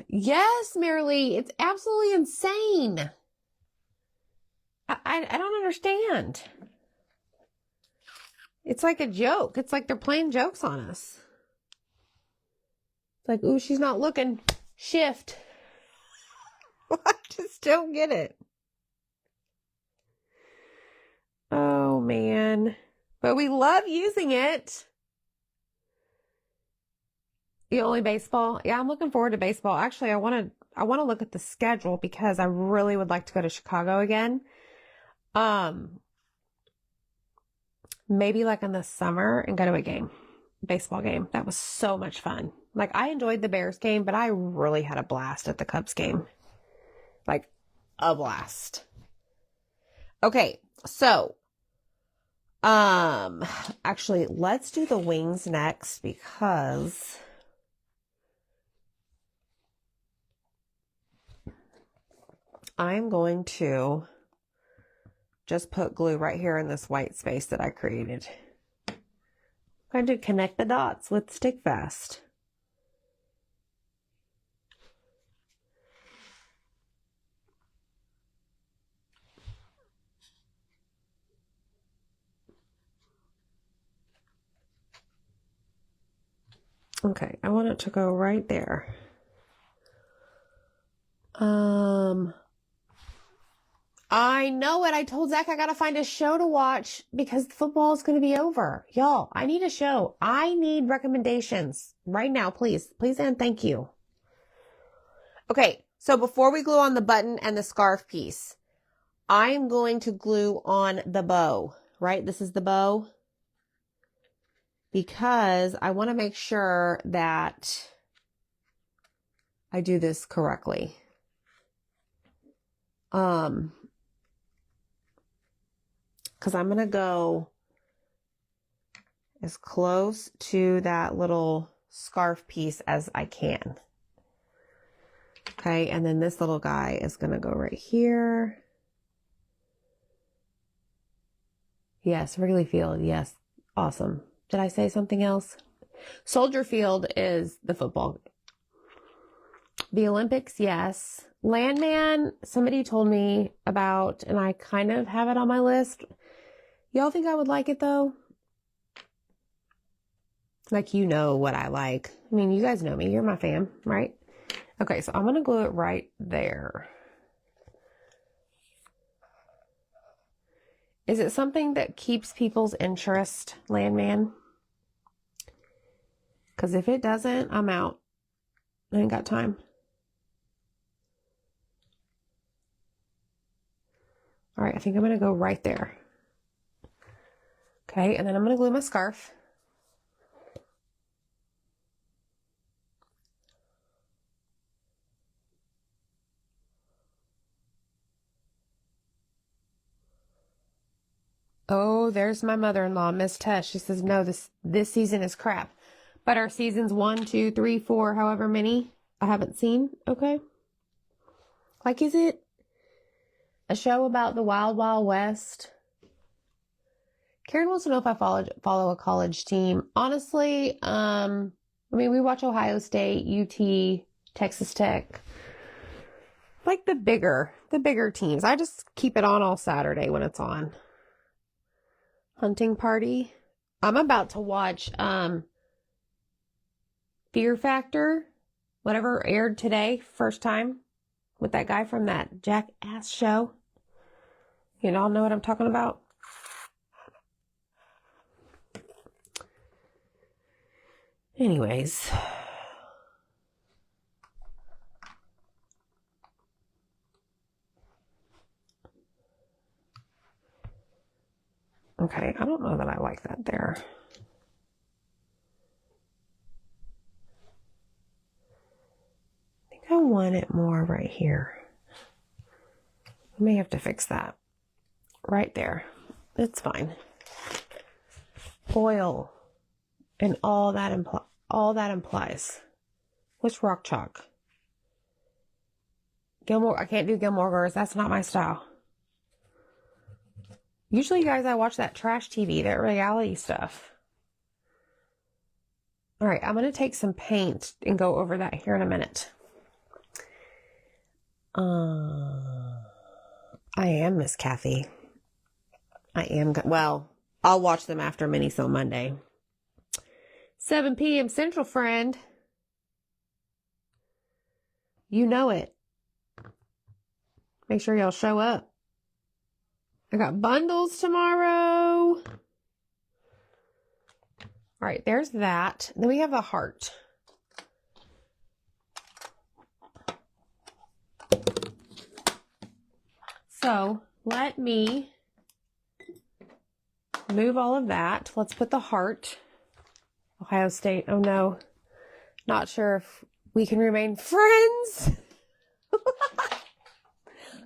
Yes, Marilee, it's absolutely insane. I don't understand. It's like a joke. It's like they're playing jokes on us. It's like, ooh, she's not looking. Shift. I just don't get it. Oh, man. But we love using it. The only baseball? Yeah, I'm looking forward to baseball. Actually, I want to look at the schedule because I really would like to go to Chicago again. Maybe like in the summer and go to a game. Baseball game. That was so much fun. Like, I enjoyed the Bears game, but I really had a blast at the Cubs game. Like, a blast. Okay, so, actually, let's do the wings next because I'm going to just put glue right here in this white space that I created. I'm going to connect the dots with Stick Fast. Okay, I want it to go right there. I know it. I told Zach I gotta find a show to watch because football is gonna be over. Y'all, I need a show. I need recommendations right now, please. Please and thank you. Okay, so before we glue on the button and the scarf piece, I am going to glue on the bow, right? This is the bow. Because I want to make sure that I do this correctly. Because I'm going to go as close to that little scarf piece as I can. Okay, and then this little guy is going to go right here. Yes, Wrigley Field. Yes, awesome. Did I say something else? Soldier Field is the football. The Olympics, yes. Landman, somebody told me about, and I kind of have it on my list. Y'all think I would like it though? Like, you know what I like. I mean, you guys know me. You're my fam, right? Okay, so I'm going to glue it right there. Is it something that keeps people's interest, Landman? Because if it doesn't, I'm out. I ain't got time. All right, I think I'm going to go right there. Okay, and then I'm going to glue my scarf. Oh, there's my mother-in-law, Miss Tess. She says, no, this season is crap. But our seasons 1, 2, 3, 4, however many I haven't seen, okay? Like, is it a show about the Wild Wild West? Karen wants to know if I follow a college team. Honestly, I mean, we watch Ohio State, UT, Texas Tech. Like the bigger teams. I just keep it on all Saturday when it's on. Hunting Party. I'm about to watch Fear Factor, whatever aired today, first time, with that guy from that Jackass show. You all know what I'm talking about? Anyways. Okay, I don't know that I like that there. I think I want it more right here. I may have to fix that. Right there. It's fine. Oil. And all that implies. What's rock chalk? Gilmore, I can't do Gilmore Girls. That's not my style. Usually, guys, I watch that trash TV, that reality stuff. All right, I'm going to take some paint and go over that here in a minute. I am Miss Kathy. I am, well, I'll watch them after Mini-So Monday. 7 p.m. Central, friend. You know it. Make sure y'all show up. I got bundles tomorrow. All right, there's that. Then we have a heart. So let me move all of that. Let's put the heart. Ohio State. Oh no. Not sure if we can remain friends.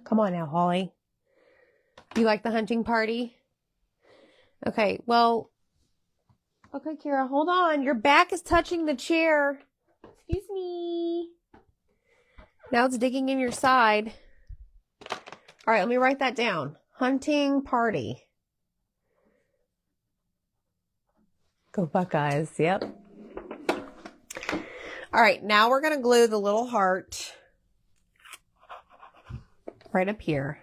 Come on now, Holly. You like the hunting party? Okay, well. Okay, Kira, hold on. Your back is touching the chair. Excuse me. Now it's digging in your side. All right, let me write that down. Hunting party. Go Buckeyes. Yep. All right, now we're going to glue the little heart right up here.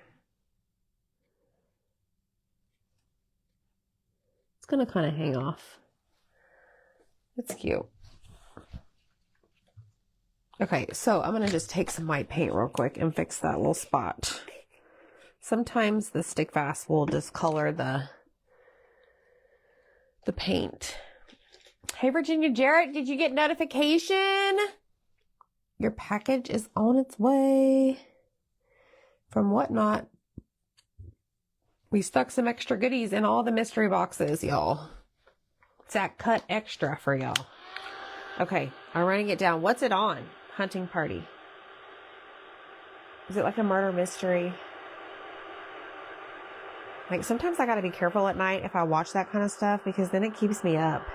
It's going to kind of hang off. It's cute. Okay, so I'm going to just take some white paint real quick and fix that little spot. Sometimes the stick fast will discolor the paint. Hey, Virginia Jarrett, did you get notification? Your package is on its way from Whatnot. We stuck some extra goodies in all the mystery boxes, y'all. It's that cut extra for y'all. Okay, I'm writing it down. What's it on? Hunting party. Is it like a murder mystery? Like, sometimes I gotta be careful at night if I watch that kind of stuff because then it keeps me up.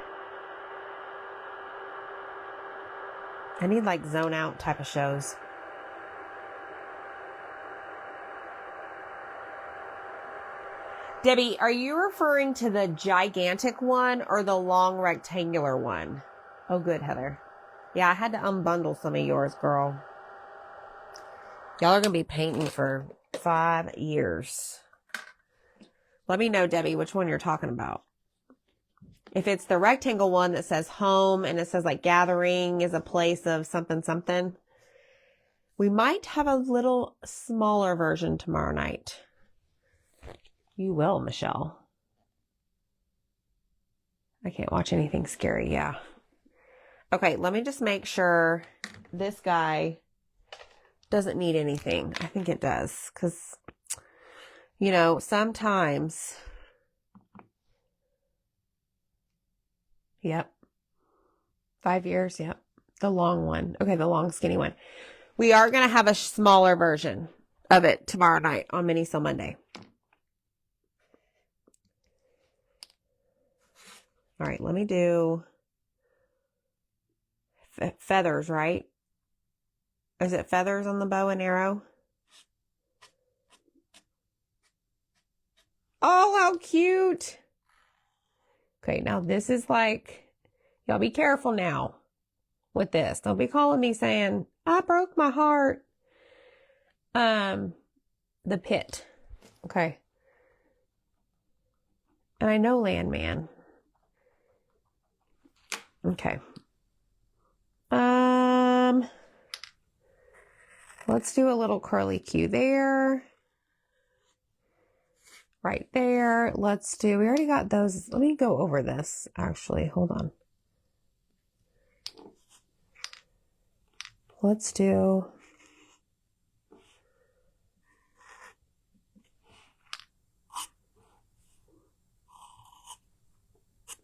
I need like zone out type of shows. Debbie, are you referring to the gigantic one or the long rectangular one? Oh, good, Heather. Yeah, I had to unbundle some of yours, girl. Y'all are going to be painting for 5 years. Let me know, Debbie, which one you're talking about. If it's the rectangle one that says home and it says like gathering is a place of something, something, we might have a little smaller version tomorrow night. You will, Michelle. I can't watch anything scary. Yeah. Okay, let me just make sure this guy doesn't need anything. I think it does because, you know, sometimes. Yep. 5 years. Yep. The long one. Okay, the long skinny one. We are going to have a smaller version of it tomorrow night on Mini Sale Monday. All right, let me do feathers, right? Is it feathers on the bow and arrow? Oh, how cute. Okay, now this is like, y'all be careful now with this. Don't be calling me saying, I broke my heart. The pit. Okay. And I know Landman. Okay. Let's do a little curly Q there. Right there. Let's do, we already got those. Let me go over this, actually. Hold on. Let's do,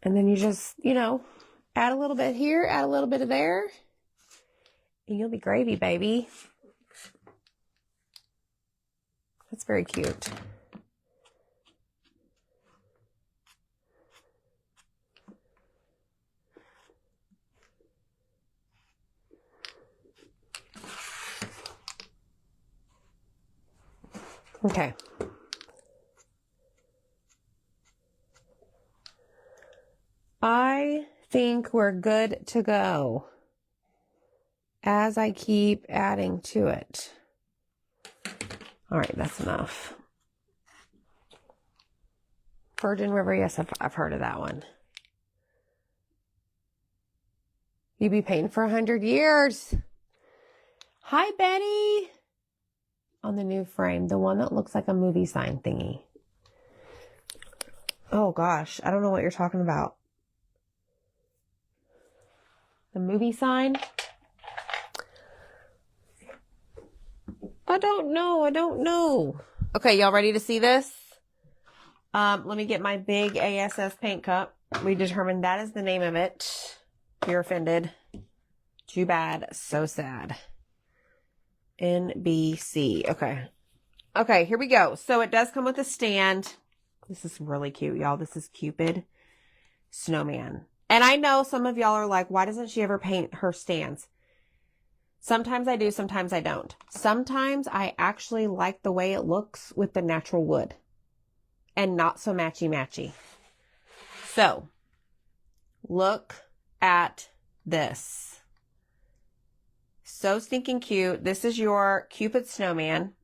and then you just, you know, add a little bit here, add a little bit of there, and you'll be gravy, baby. That's very cute. Okay. I think we're good to go as I keep adding to it. All right, that's enough. Virgin River, yes, I've heard of that one. You be painting for 100 years. Hi, Betty. On the new frame, the one that looks like a movie sign thingy. Oh gosh, I don't know what you're talking about. The movie sign? I don't know. Okay, y'all ready to see this? Let me get my big ASS paint cup. We determined that is the name of it. If you're offended, too bad, so sad. NBC. Okay, here we go. So it does come with a stand. This is really cute, y'all. This is Cupid Snowman. And I know some of y'all are like, why doesn't she ever paint her stands? Sometimes I do, sometimes I don't. Sometimes I actually like the way it looks with the natural wood and not so matchy-matchy. So, look at this. So stinking cute. This is your Cupid Snowman.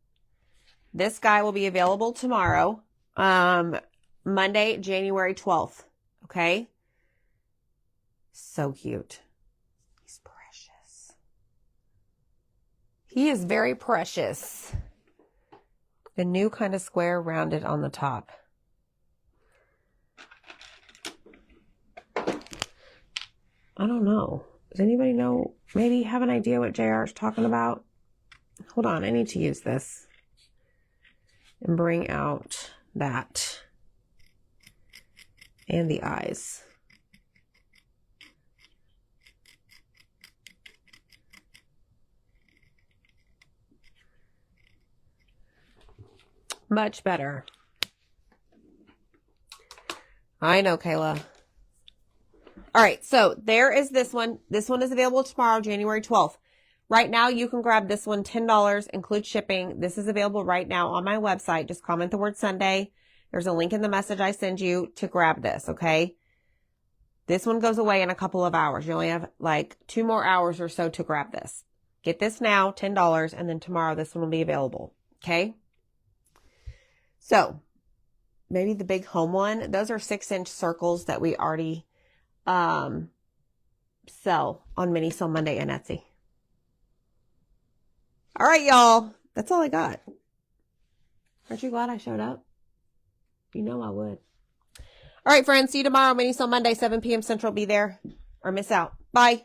This guy will be available tomorrow, Monday, January 12th. Okay? So cute. He's precious. He is very precious. The new kind of square rounded on the top. I don't know. Does anybody know? Maybe have an idea what JR is talking about? Hold on. I need to use this and bring out that and the eyes. Much better. I know, Kayla. All right, so there is this one. This one is available tomorrow, January 12th. Right now, you can grab this one, $10, include shipping. This is available right now on my website. Just comment the word Sunday. There's a link in the message I send you to grab this, okay? This one goes away in a couple of hours. You only have like 2 more hours or so to grab this. Get this now, $10, and then tomorrow this one will be available, okay? So, maybe the big home one. Those are 6-inch circles that we already sell on Mini Sale Monday and Etsy. All right, y'all. That's all I got. Aren't you glad I showed up? You know I would. All right, friends. See you tomorrow, Mini Sale Monday, 7 p.m. Central. Be there or miss out. Bye.